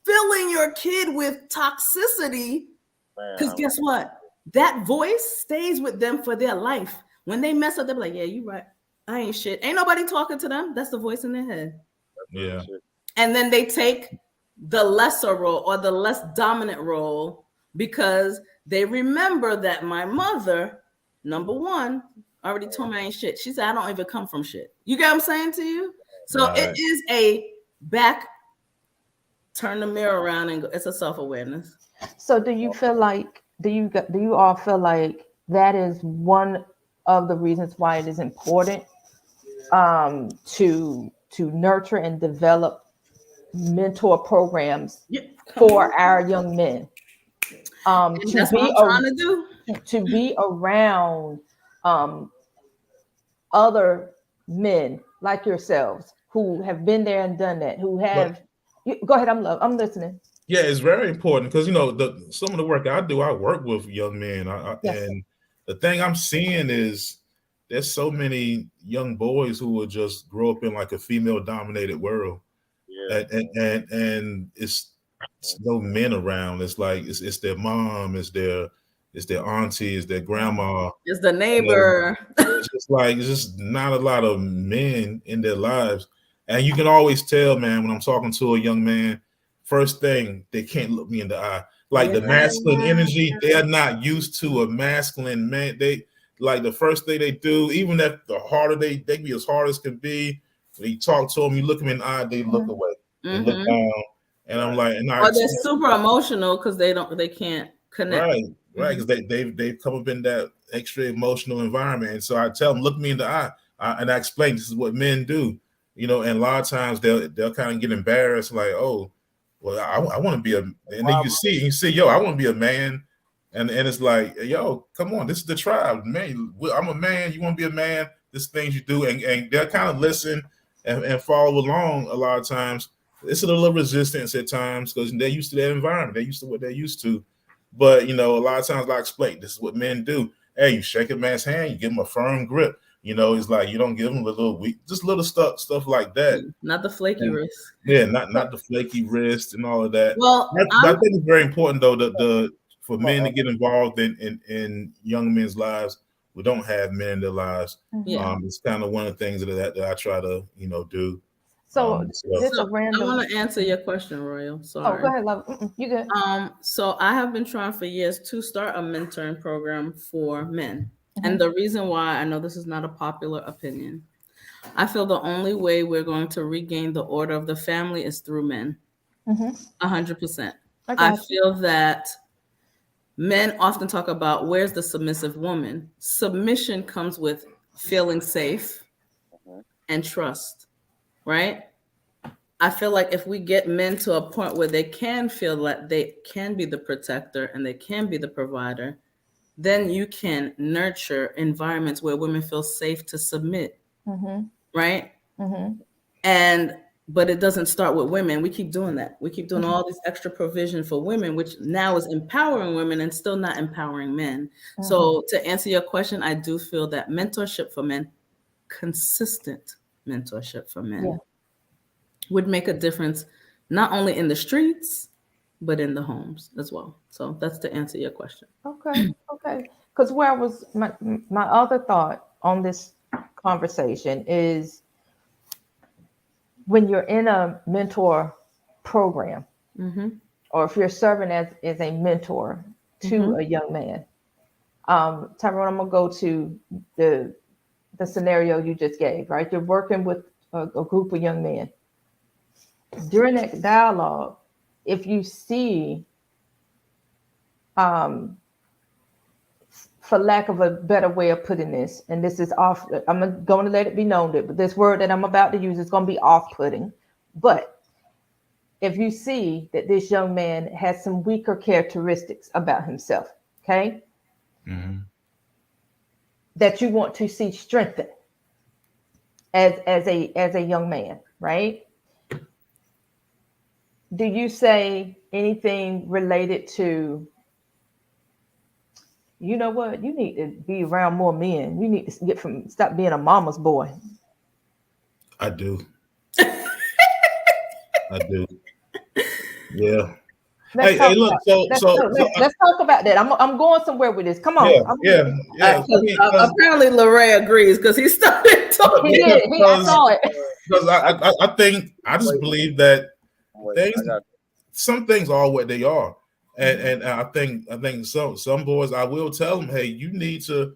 filling your kid with toxicity, because guess what? That voice stays with them for their life. When they mess up, they're like, yeah, you right. I ain't shit. Ain't nobody talking to them. That's the voice in their head. Yeah. And then they take the lesser role, or the less dominant role, because they remember that my mother, number one, already told me I ain't shit. She said, I don't even come from shit. You get what I'm saying to you? So Right. it is a back, turn the mirror around, and go, it's a self-awareness. So do you feel like, do you all feel like that is one of the reasons why it is important to nurture and develop mentor programs for our young men? That's what I'm trying to do. To be around other men like yourselves who have been there and done that, who have. Go ahead, I'm listening. Yeah, it's very important, because some of the work I do, I work with young men, Yes. and the thing I'm seeing is there's so many young boys who will just grow up in like a female-dominated world, and it's no men around. It's like it's their mom, it's their auntie, it's their grandma, it's the neighbor. It's just not a lot of men in their lives, and you can always tell, man, when I'm talking to a young man. First thing, they can't look me in the eye. Like the masculine energy, they're not used to a masculine man. They like the first thing they do, even if the harder they be as hard as can be. When you talk to them, you look them in the eye, they look away, they look down, and I'm like, or they're super emotional because they can't connect. Right, because they've come up in that extra emotional environment, and so I tell them, look me in the eye, and I explain this is what men do, and a lot of times they'll kind of get embarrassed, like, oh. Well, I want to be and then you see, yo, I want to be a man, and it's like, yo, come on, this is the tribe, man. I'm a man. You want to be a man? This things you do, and they'll kind of listen and follow along. A lot of times, it's a little resistance at times because they're used to that environment. They're used to what they're used to, but a lot of times, like I explain, this is what men do. Hey, you shake a man's hand, you give him a firm grip. It's like you don't give them a little weak, just little stuff like that. Not the flaky wrist. Yeah, not the flaky wrist and all of that. Well, I think it's very important though for men to get involved in young men's lives who don't have men in their lives. Yeah. It's kind of one of the things that I try to do. So this I want to answer your question, Royal. Sorry. Oh, go ahead, love. You good? So I have been trying for years to start a mentoring program for men. And the reason why, I know this is not a popular opinion, I feel the only way we're going to regain the order of the family is through men. 100%. I feel that men often talk about where's the submissive woman. Submission comes with feeling safe and trust, right? I feel like if we get men to a point where they can feel that they can be the protector and they can be the provider, then you can nurture environments where women feel safe to submit, right? But it doesn't start with women. We keep doing that. We keep doing all this extra provision for women, which now is empowering women and still not empowering men. So to answer your question, I do feel that mentorship for men, consistent mentorship for men, would make a difference, not only in the streets, but in the homes as well. So that's to answer your question. Okay. Because where was my other thought on this conversation is when you're in a mentor program, or if you're serving as a mentor to a young man. Tyrone, I'm gonna go to the scenario you just gave, right? You're working with a group of young men. During that dialogue, if you see, for lack of a better way of putting this, and this is off, I'm going to let it be known that this word that I'm about to use is going to be off-putting. But if you see that this young man has some weaker characteristics about himself, okay, that you want to see strengthened as a young man, right? Do you say anything related to, you know what, you need to be around more men. You need to stop being a mama's boy. I do. I do. Yeah. Let's Hey, look. let's talk about that. I'm going somewhere with this. Come on. Yeah. I mean, apparently, Larray agrees because he started talking. He did. I saw it. Because I just believe that some things are what they are, and I think some boys, I will tell them, hey, you need to.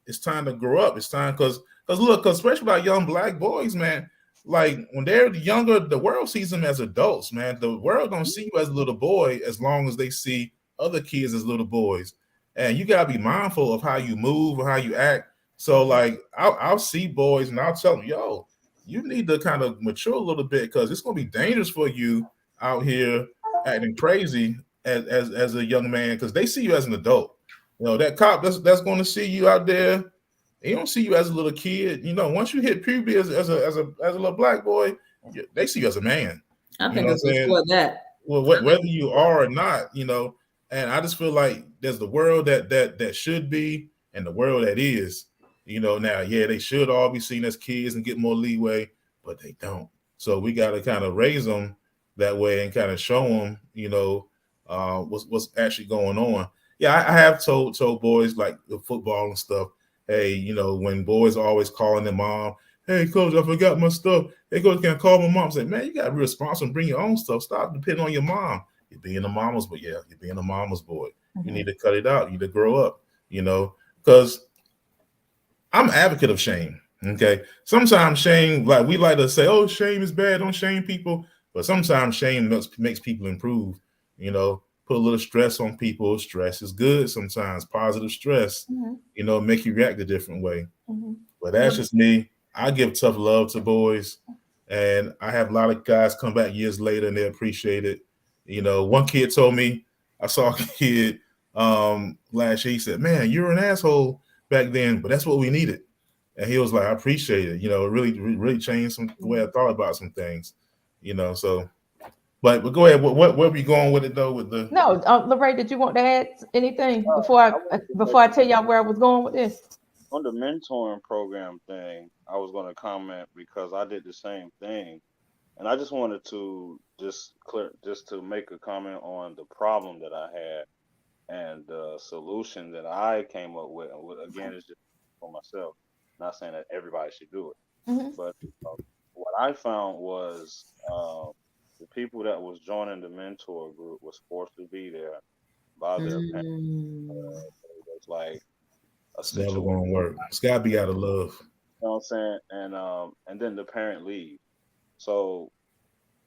It's time to grow up. It's time because especially about young black boys, man. Like when they're younger, the world sees them as adults, man. The world don't see you as a little boy as long as they see other kids as little boys. And you gotta be mindful of how you move or how you act. So like I'll see boys and I'll tell them, yo, you need to kind of mature a little bit because it's gonna be dangerous for you out here acting crazy as a young man because they see you as an adult. You know, that cop that's going to see you out there. They don't see you as a little kid. You know, once you hit puberty as a little black boy, they see you as a man. I think it's before that. Well, whether you are or not, you know, and I just feel like there's the world that should be and the world that is. You know, now, yeah, they should all be seen as kids and get more leeway, but they don't. So we got to kind of raise them that way and kind of show them, you know, what's actually going on. Yeah, I have told boys like the football and stuff. Hey, you know, when boys are always calling their mom, hey, coach, I forgot my stuff. Hey, coach, can I call my mom? Say, man, you got to be responsible and bring your own stuff. Stop depending on your mom. You're being a mama's boy. Yeah, you're being a mama's boy. You need to cut it out. You need to grow up, you know, because I'm an advocate of shame. Okay. Sometimes shame, like we like to say, oh, shame is bad. Don't shame people. But sometimes shame makes people improve, you know. Put a little stress on people. Stress is good sometimes. Positive stress, you know, make you react a different way. But that's just me. I give tough love to boys. And I have a lot of guys come back years later and they appreciate it. You know, one kid told me, I saw a kid last year. He said, man, you were an asshole back then, but that's what we needed. And he was like, I appreciate it. You know, it really changed the way I thought about some things, you know, so. But go ahead. Where were you going with it though? With the Larray, did you want to add anything before I tell y'all where I was going with this? On the mentoring program thing, I was going to comment because I did the same thing, and I just wanted to just to make a comment on the problem that I had and the solution that I came up with. Again, it's just for myself. Not saying that everybody should do it, but what I found was. The people that was joining the mentor group was forced to be there by their parents. It was like a it's never situation. going to work. It's got to be out of love. You know what I'm saying? And then the parent leave. So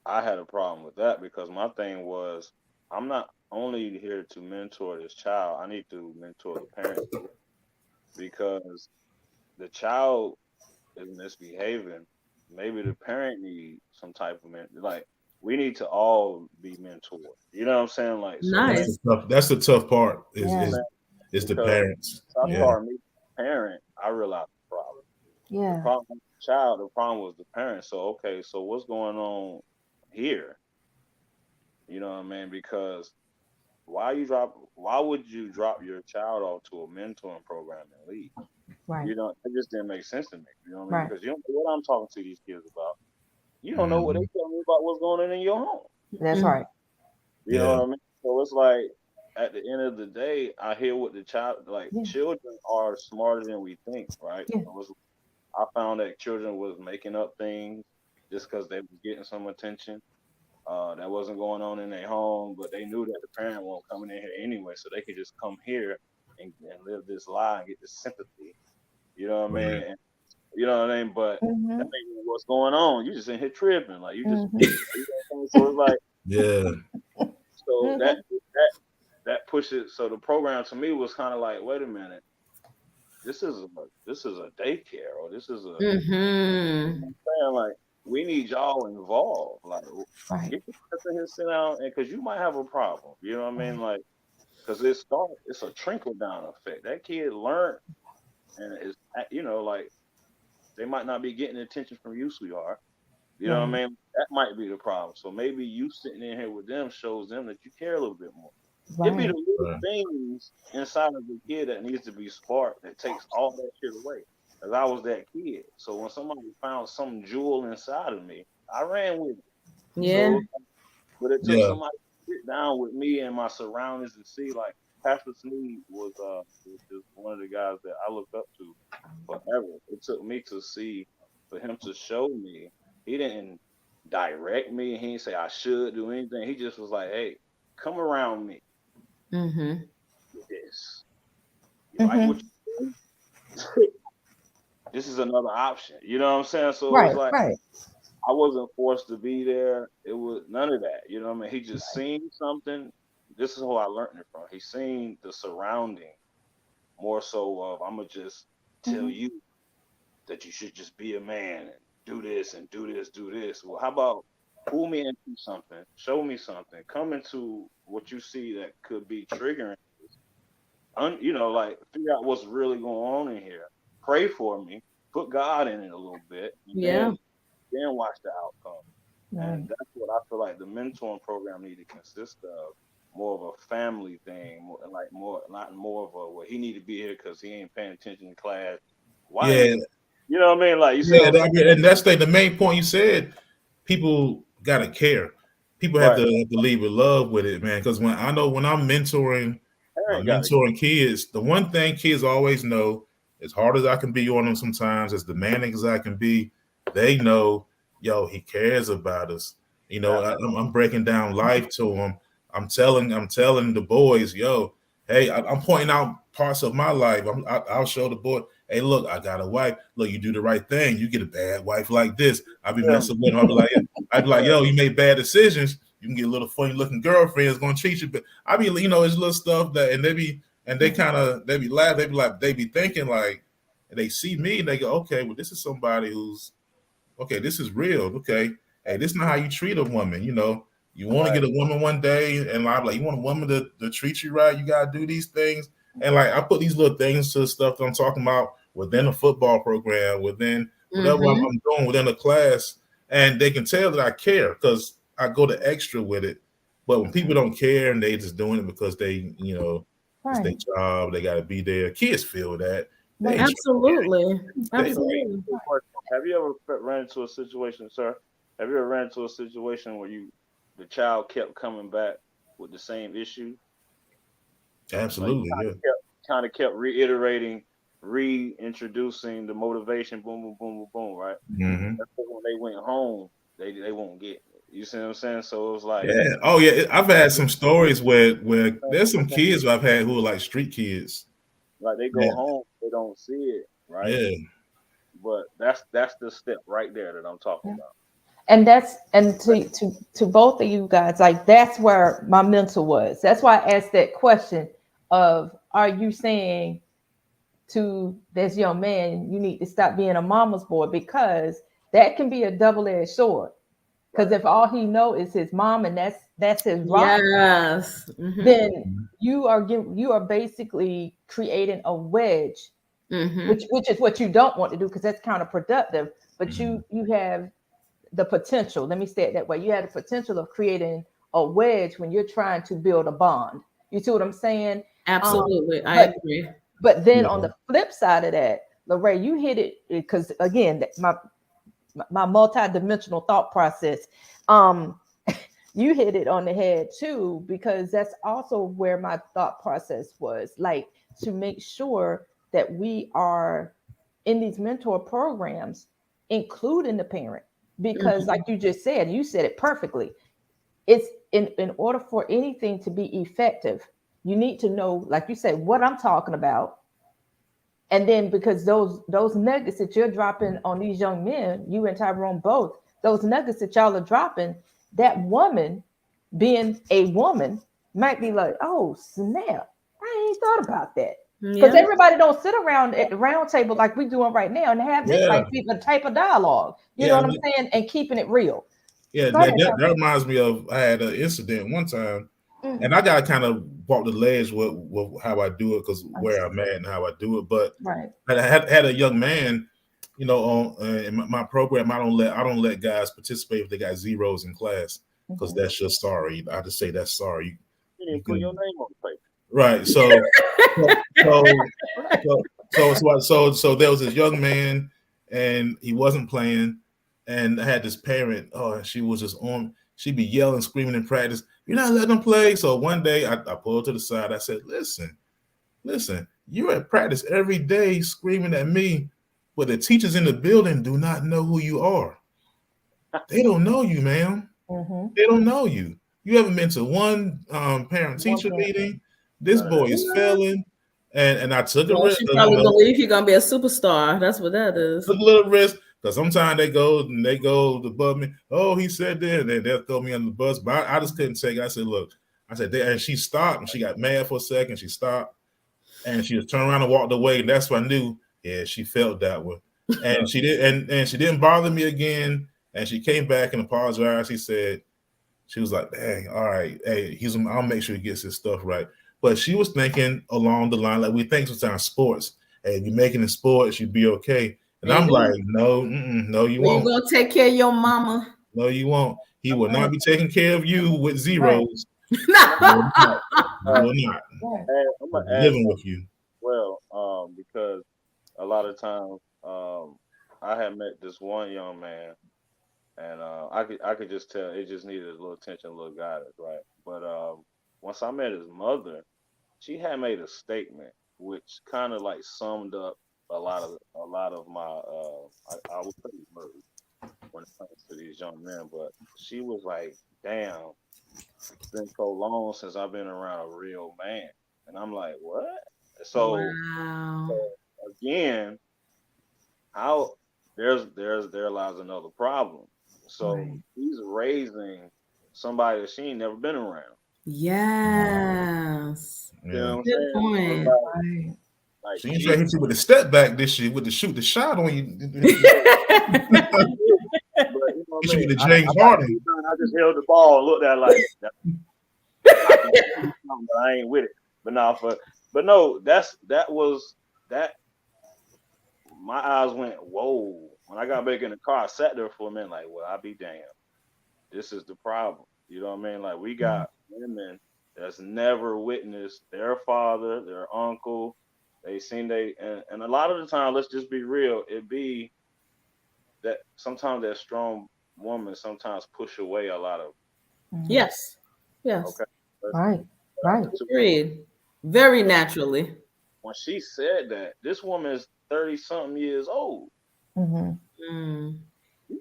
I had a problem with that because my thing was I'm not only here to mentor this child. I need to mentor the parents because the child is misbehaving. Maybe the parent needs some type of like. We need to all be mentored. You know what I'm saying? Like, nice. That's the tough part. Is the parents. Tough part, me, parent. I realized the problem. Yeah. The problem was the child. The problem was the parent. So okay, so what's going on here? You know what I mean? Because why would you drop your child off to a mentoring program and leave? Right. You know, it just didn't make sense to me. You know what I mean? Right. Because you don't know what I'm talking to these kids about. You don't know what they tell me about what's going on in your home. That's right. You know what I mean? So it's like, at the end of the day, I hear what the child like. Yeah. Children are smarter than we think, right? Yeah. I found that children was making up things just because they was getting some attention. That wasn't going on in their home, but they knew that the parent won't coming in here anyway, so they could just come here and live this lie and get this sympathy. You know what I mean? Right. And, you know what I mean? But that Mhm. ain't what's going on. You just in here tripping, like you just. Mhm. You know what I'm saying? So it's like Yeah. so Mhm. that pushes. So the program to me was kind of like, wait a minute, this is a daycare or this is a Mm-hmm. I'm saying like we need y'all involved. Like Right. get your person here, sit down, and because you might have a problem. You know what I mean? Right. Like because it's a trickle down effect. That kid learned and is like they might not be getting the attention from you, sweetheart. You know what Right. I mean? That might be the problem. So maybe you sitting in here with them shows them that you care a little bit more. It be the Right. little Right. things inside of the kid that needs to be sparked that takes all that shit away. Cause I was that kid. So when somebody found some jewel inside of me, I ran with it. Yeah. So, but it took Yeah. somebody to sit down with me and my surroundings and see, like Pastor Sneed was just one of the guys that I looked up to forever. It took me to see, for him to show me. He didn't direct me. He didn't say I should do anything. He just was like, "Hey, come around me Mm-hmm. with this. You like what Mhm. you do? This is another option." You know what I'm saying? So it was Right. like Right. I wasn't forced to be there. It was none of that. You know what I mean? He just seen something. This is who I learned it from. He seen the surrounding more so of I'm gonna just tell Mhm. you that you should just be a man and do this and do this, do this. Well, how about pull me into something, show me something, come into what you see that could be triggering, like figure out what's really going on in here. Pray for me, put God in it a little bit, and Yeah. then watch the outcome. And Right. that's what I feel like the mentoring program need to consist of. More of a family thing, not more of a well, he need to be here because he ain't paying attention in class. Why ain't Yeah. you know what I mean? Like you see what Yeah. I'm saying? And that's the main point you said. People gotta care. People have Right. to lead with love with it, man. Because when I'm Parent got to mentoring kids, the one thing kids always know, as hard as I can be on them sometimes, as demanding as I can be, they know, yo, he cares about us. I'm breaking down life to them. I'm telling the boys, yo, hey, I'm pointing out parts of my life. I'll show the boy, hey, look, I got a wife. Look, you do the right thing. You get a bad wife like this. I'll be yeah, messing with him. I'd be like, yeah, yo, you made bad decisions. You can get a little funny looking girlfriend's gonna treat you, but it's little stuff that, and they be laughing, they be thinking like, and they see me and they go, okay, well, this is somebody who's okay, this is real. Okay, hey, this is not how you treat a woman. You want to right. get a woman one day, and I'm like, you want a woman to treat you right. You gotta do these things, and like I put these little things to the stuff that I'm talking about within a football program, within whatever Mm-hmm. I'm doing within a class, and they can tell that I care because I go the extra with it. But when people don't care and they just doing it because it's their Right. job, they got to be there. Kids feel that. They Right. ain't Absolutely. they, Absolutely. Quick question. Have you ever ran into a situation, sir? Have you ever ran into a situation where the child kept coming back with the same issue? Like you absolutely, yeah. kind of kept reiterating, reintroducing the motivation, boom, boom, boom, boom, boom, right? Hmm. That's when they went home, they won't get it. You see what I'm saying? So it was like, Yeah. Oh yeah. I've had some stories where there's some kids I've had who are like street kids. like they go Yeah. home, they don't see it, right? Yeah. But that's the step right there that I'm talking Yeah. about. And to both of you guys, like that's where my mentor was. That's why I asked that question of, are you saying to this young man, you need to stop being a mama's boy? Because that can be a double-edged sword. Because Right. if all he know is his mom and that's his rock, Yes. Mm-hmm. then you are basically creating a wedge, Mm-hmm. which is what you don't want to do because that's counterproductive. But Mhm. you have the potential. Let me say it that way. You have the potential of creating a wedge when you're trying to build a bond. You see what I'm saying? Absolutely. I But agree. then on Yeah. the flip side of that, Lorraine, you hit it because again, my multi-dimensional thought process. Um, you hit it on the head too, because that's also where my thought process was, like, to make sure that we are in these mentor programs, including the parent, because like you just said, you said it perfectly. It's in order for anything to be effective, you need to know, like you said, what I'm talking about. And then because those nuggets that you're dropping on these young men, you and Tyrone both, those nuggets that y'all are dropping, that woman being a woman might be like, oh snap, I ain't thought about that. Because everybody don't sit around at the round table like we doing right now and have this type of dialogue. You know what I'm saying? And keeping it real. Yeah, that reminds me of, I had an incident one time, and I got to kind of walk the ledge with how I do it, because where I'm at and how I do it. But I had a young man, you know, on in my program. I don't let guys participate if they got zeros in class, because that's just sorry. I just say that's sorry. You didn't put your name on the paper. Right. So there was this young man, and he wasn't playing, and I had this parent. Oh, she was just on. She'd be yelling, screaming in practice. You're not letting them play. So one day I pulled to the side. I said, listen, you're at practice every day screaming at me, but the teachers in the building do not know who you are. They don't know you, ma'am. They don't know you. You haven't been to one parent-teacher meeting. This boy is failing. And I took a risk. She probably believe you're going to be a superstar. That's what that is. Took a little risk. Because sometimes they go above me. Oh, he said that. And they'll throw me under the bus. But I just couldn't take it. I said, look. I said, and she stopped. And she got mad for a second. She stopped. And she just turned around and walked away. And that's when I knew, yeah, she felt that way. And she did. And she didn't bother me again. And she came back and apologized. She was like, dang, all right. Hey, I'll make sure he gets his stuff right. But she was thinking along the line, like we think sometimes sports. Hey, if you're making it sports, you'd be okay. And I'm like, no, you won't. You're going to take care of your mama. No, you won't. He will not be taking care of you with zeros. No. He will not. I'm living with you. Well, because a lot of times I had met this one young man, and I could just tell it just needed a little attention, a little guidance, right? But once I met his mother, she had made a statement which kind of like summed up a lot of my I would say words when it comes to these young men. But she was like, "Damn, it's been so long since I've been around a real man," and I'm like, "What?" So, wow. So again, how there lies another problem. So he's raising somebody that she ain't never been around. Yes. You know Good point. Like, she ain't trying to hit you with a step back this year with the shoot the shot on you. But you know what I mean? James Harden. I just held the ball and looked at it like I ain't with it. But no, that was my eyes went, whoa. When I got back in the car, I sat there for a minute like, well, I'll be damned. This is the problem. You know what I mean? Like, we got women that's never witnessed their father, their uncle. They seen and a lot of the time, let's just be real, it be that sometimes that strong woman sometimes push away a lot of. Yes. Okay. Right. Agreed. Very naturally. When she said that, this woman is 30-something years old. You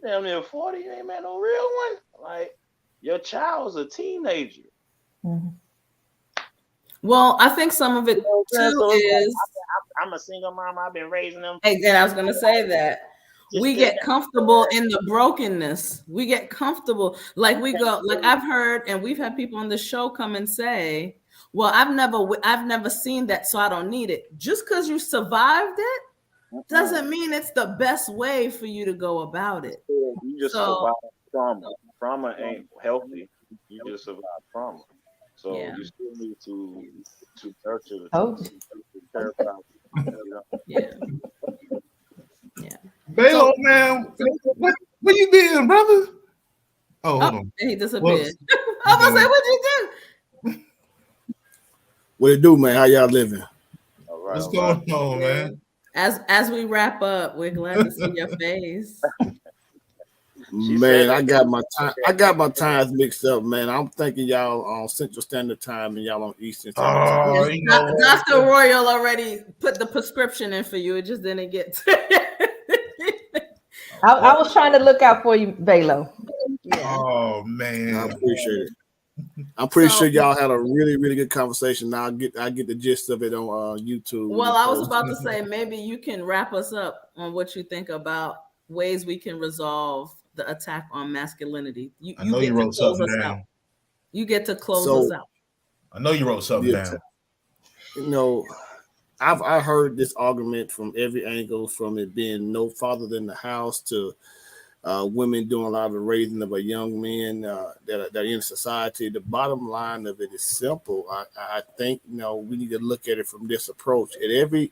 damn near 40, you ain't met no real one. Like, your child's a teenager. Well, I think some of it too is I'm a single mom. I've been raising them. Exactly, I was gonna say that. We get comfortable in the brokenness. We get comfortable. Like we go, like I've heard, and we've had people on the show come and say, well, I've never seen that, so I don't need it. Just because you survived it doesn't mean it's the best way for you to go about it. You just survive trauma. Trauma ain't healthy. You just survive trauma. So you still need to nurture the Yeah. Bailo, man, where you been, brother? Oh, hold on. And he disappeared. I was gonna say, what'd you do? What it do, man? How y'all living? All right, what's going on, man? As we wrap up, we're glad to see your face. Man, I got my time. I got my times mixed up, man. I'm thinking y'all on Central Standard Time and y'all on Eastern Standard Time. Yes, You know what? Dr. Royal already put the prescription in for you. It just didn't get to I was trying to look out for you, Velo. yeah. Oh I man. appreciate it. I'm pretty So, sure y'all had a really, really good conversation. Now I get the gist of it on YouTube. well, I was about to say maybe you can wrap us up on what you think about ways we can resolve the attack on masculinity. I You know you get to wrote close something us out. down. You get to close So us out. I know you wrote something the down. you know, I heard this argument from every angle, from it being no father than the house to women doing a lot of the raising of a young men that are in society. The bottom line of it is simple. I think we need to look at it from this approach. At every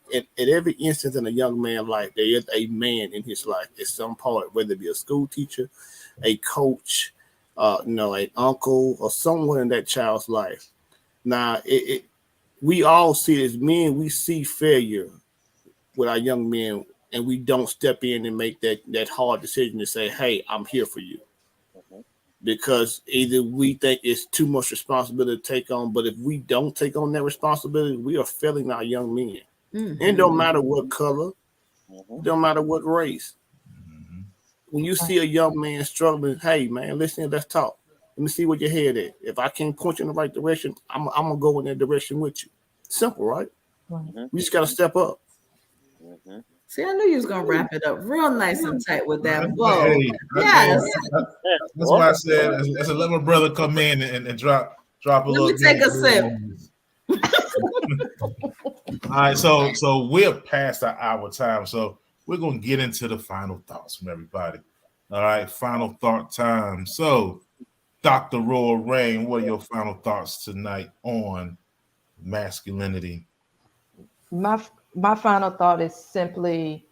instance in a young man's life, there is a man in his life at some point, whether it be a school teacher, a coach, an uncle, or someone in that child's life. Now, we all see it as men. We see failure with our young men, and we don't step in and make that hard decision to say, "Hey, I'm here for you," Mhm. because either we think it's too much responsibility to take on, but if we don't take on that responsibility, we are failing our young men. And it don't matter what color, Mhm. it don't matter what race. Mhm. When you see a young man struggling, hey man, listen, let's talk. Let me see where your head at. If I can't point you in the right direction, I'm gonna go in that direction with you. Simple, right? Mhm. We just gotta step up. Mhm. See, I knew you was gonna wrap it up real nice and tight with that bow. Hey, Yes. Yeah, that's well, why I said I said let my brother come in and drop a Let me little take a sip. All right, so we're past our time, so we're gonna get into the final thoughts from everybody. All right, final thought time. So, Dr. Roy Rain, what are your final thoughts tonight on masculinity? My my final thought is simply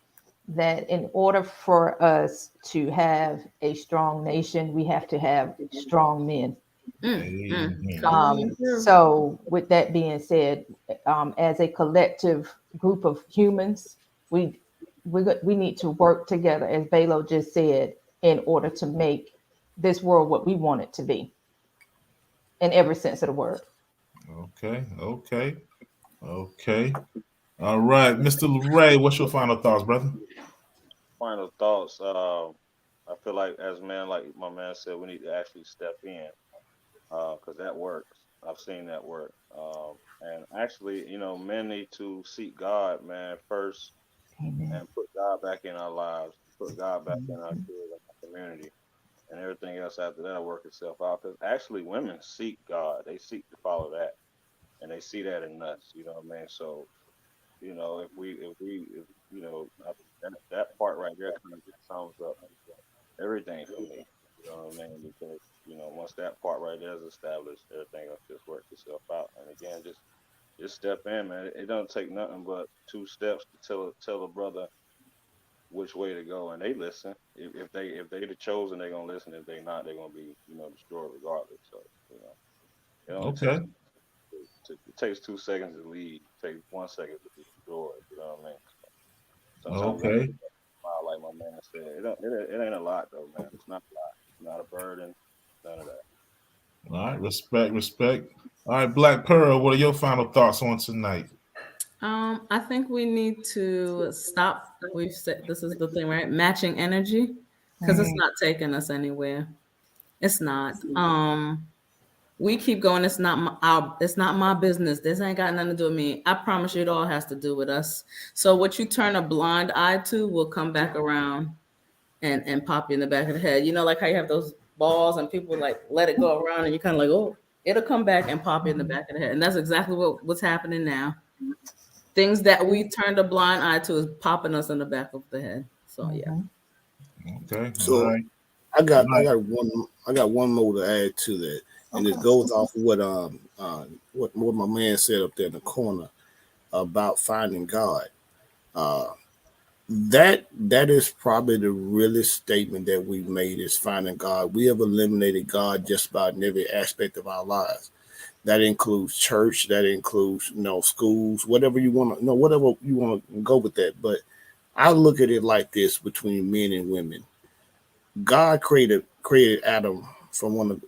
that in order for us to have a strong nation, we have to have strong men. Amen. Come on through. So, with that being said, as a collective group of humans, we we need to work together, as Balo just said, in order to make this world what we want it to be, in every sense of the word. Okay, okay, okay. All right, Mr. Ray, what's your final thoughts, brother? final thoughts. I feel like as men, like my man said, we need to actually step in because that works. I've seen that work. And actually, men need to seek God, man, first, Amen. and put God back in our lives, put God back in our kids, and our community, and everything else after that will work itself out. Because actually, women seek God; they seek to follow that, and they see that in us. You know what I mean? So, if I think that part right there kind of just sums up everything for me. You know what I mean? Because once that part right there is established, everything else just works itself out. And again, just step in, man. It don't take nothing but two steps to tell a brother which way to go, and they listen. If they the chosen, they're gonna listen. If they not, they're gonna be destroyed regardless. So you know, it only takes Okay, it takes 2 seconds to lead. It takes 1 second to be destroyed. You know what I mean? Sometimes we gotta okay. get that smile, like my man said. It ain't a lot though, man. It's not a lot. It's not a burden. None of that. All right, respect, respect. All right, Black Pearl, what are your final thoughts on tonight? I think we need to stop. We've said this is the thing, right? Matching energy, because it's not taking us anywhere. It's not. We keep going. It's not my business. This ain't got nothing to do with me. I promise you, it all has to do with us. So what you turn a blind eye to will come back around and pop you in the back of the head. You know, like how you have those balls and people like let it go around, and you kind of like, oh, it'll come back and pop you in the back of the head. And that's exactly what's happening now. Things that we turned a blind eye to is popping us in the back of the head. So yeah. Okay, all So right, I all got I right. got one more to add to that, and it goes off what my man said up there in the corner about finding God. Uh, that is probably the realest statement that we've made is finding God. We have eliminated God just about in every aspect of our lives. That includes church. That includes schools. Whatever you want to whatever you want to go with that. But I look at it like this between men and women. God created Adam from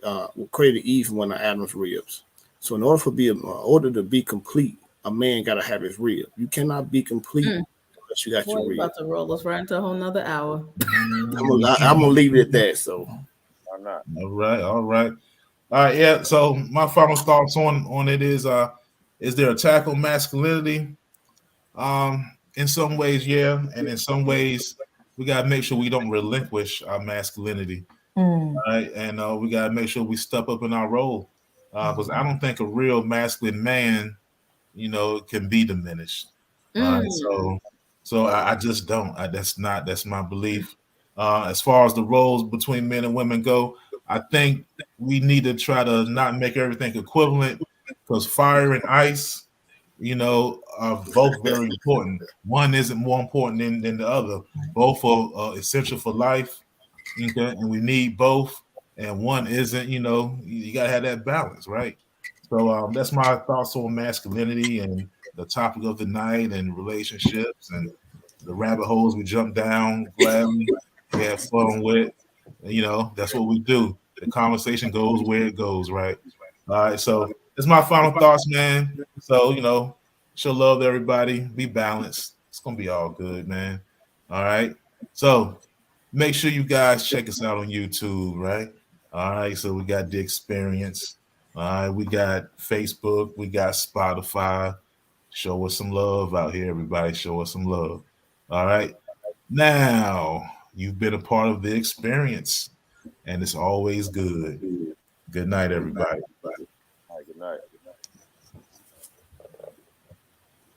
created Eve from one of Adam's ribs. So in order to be complete, a man got to have his rib. You cannot be complete unless you got Boy, your you rib. about to roll us right into a whole nother hour. I'm gonna leave it at that. So Why not? All right, all right. All right, yeah. So my final thoughts on it is there attack on masculinity? In some ways, yeah, and in some ways, we gotta make sure we don't relinquish our masculinity. Mm. All right, and we gotta make sure we step up in our role. Because I don't think a real masculine man, can be diminished. All right, Mm. so I just don't. That's my belief. As far as the roles between men and women go, I think we need to try to not make everything equivalent because fire and ice, are both very important. One isn't more important than the other. Both are essential for life, okay, and we need both. And one isn't, you gotta have that balance, right? So that's my thoughts on masculinity and the topic of the night and relationships and the rabbit holes we jump down gladly. We have fun with. That's what we do. The conversation goes where it goes, right? All right. So that's my final thoughts, man. So, show love to everybody. Be balanced. It's gonna be all good, man. All right. So make sure you guys check us out on YouTube, right? All right. So we got the experience. All right, we got Facebook, we got Spotify. Show us some love out here, everybody. Show us some love. All right. Now, you've been a part of the experience, and it's always good. Good night, everybody.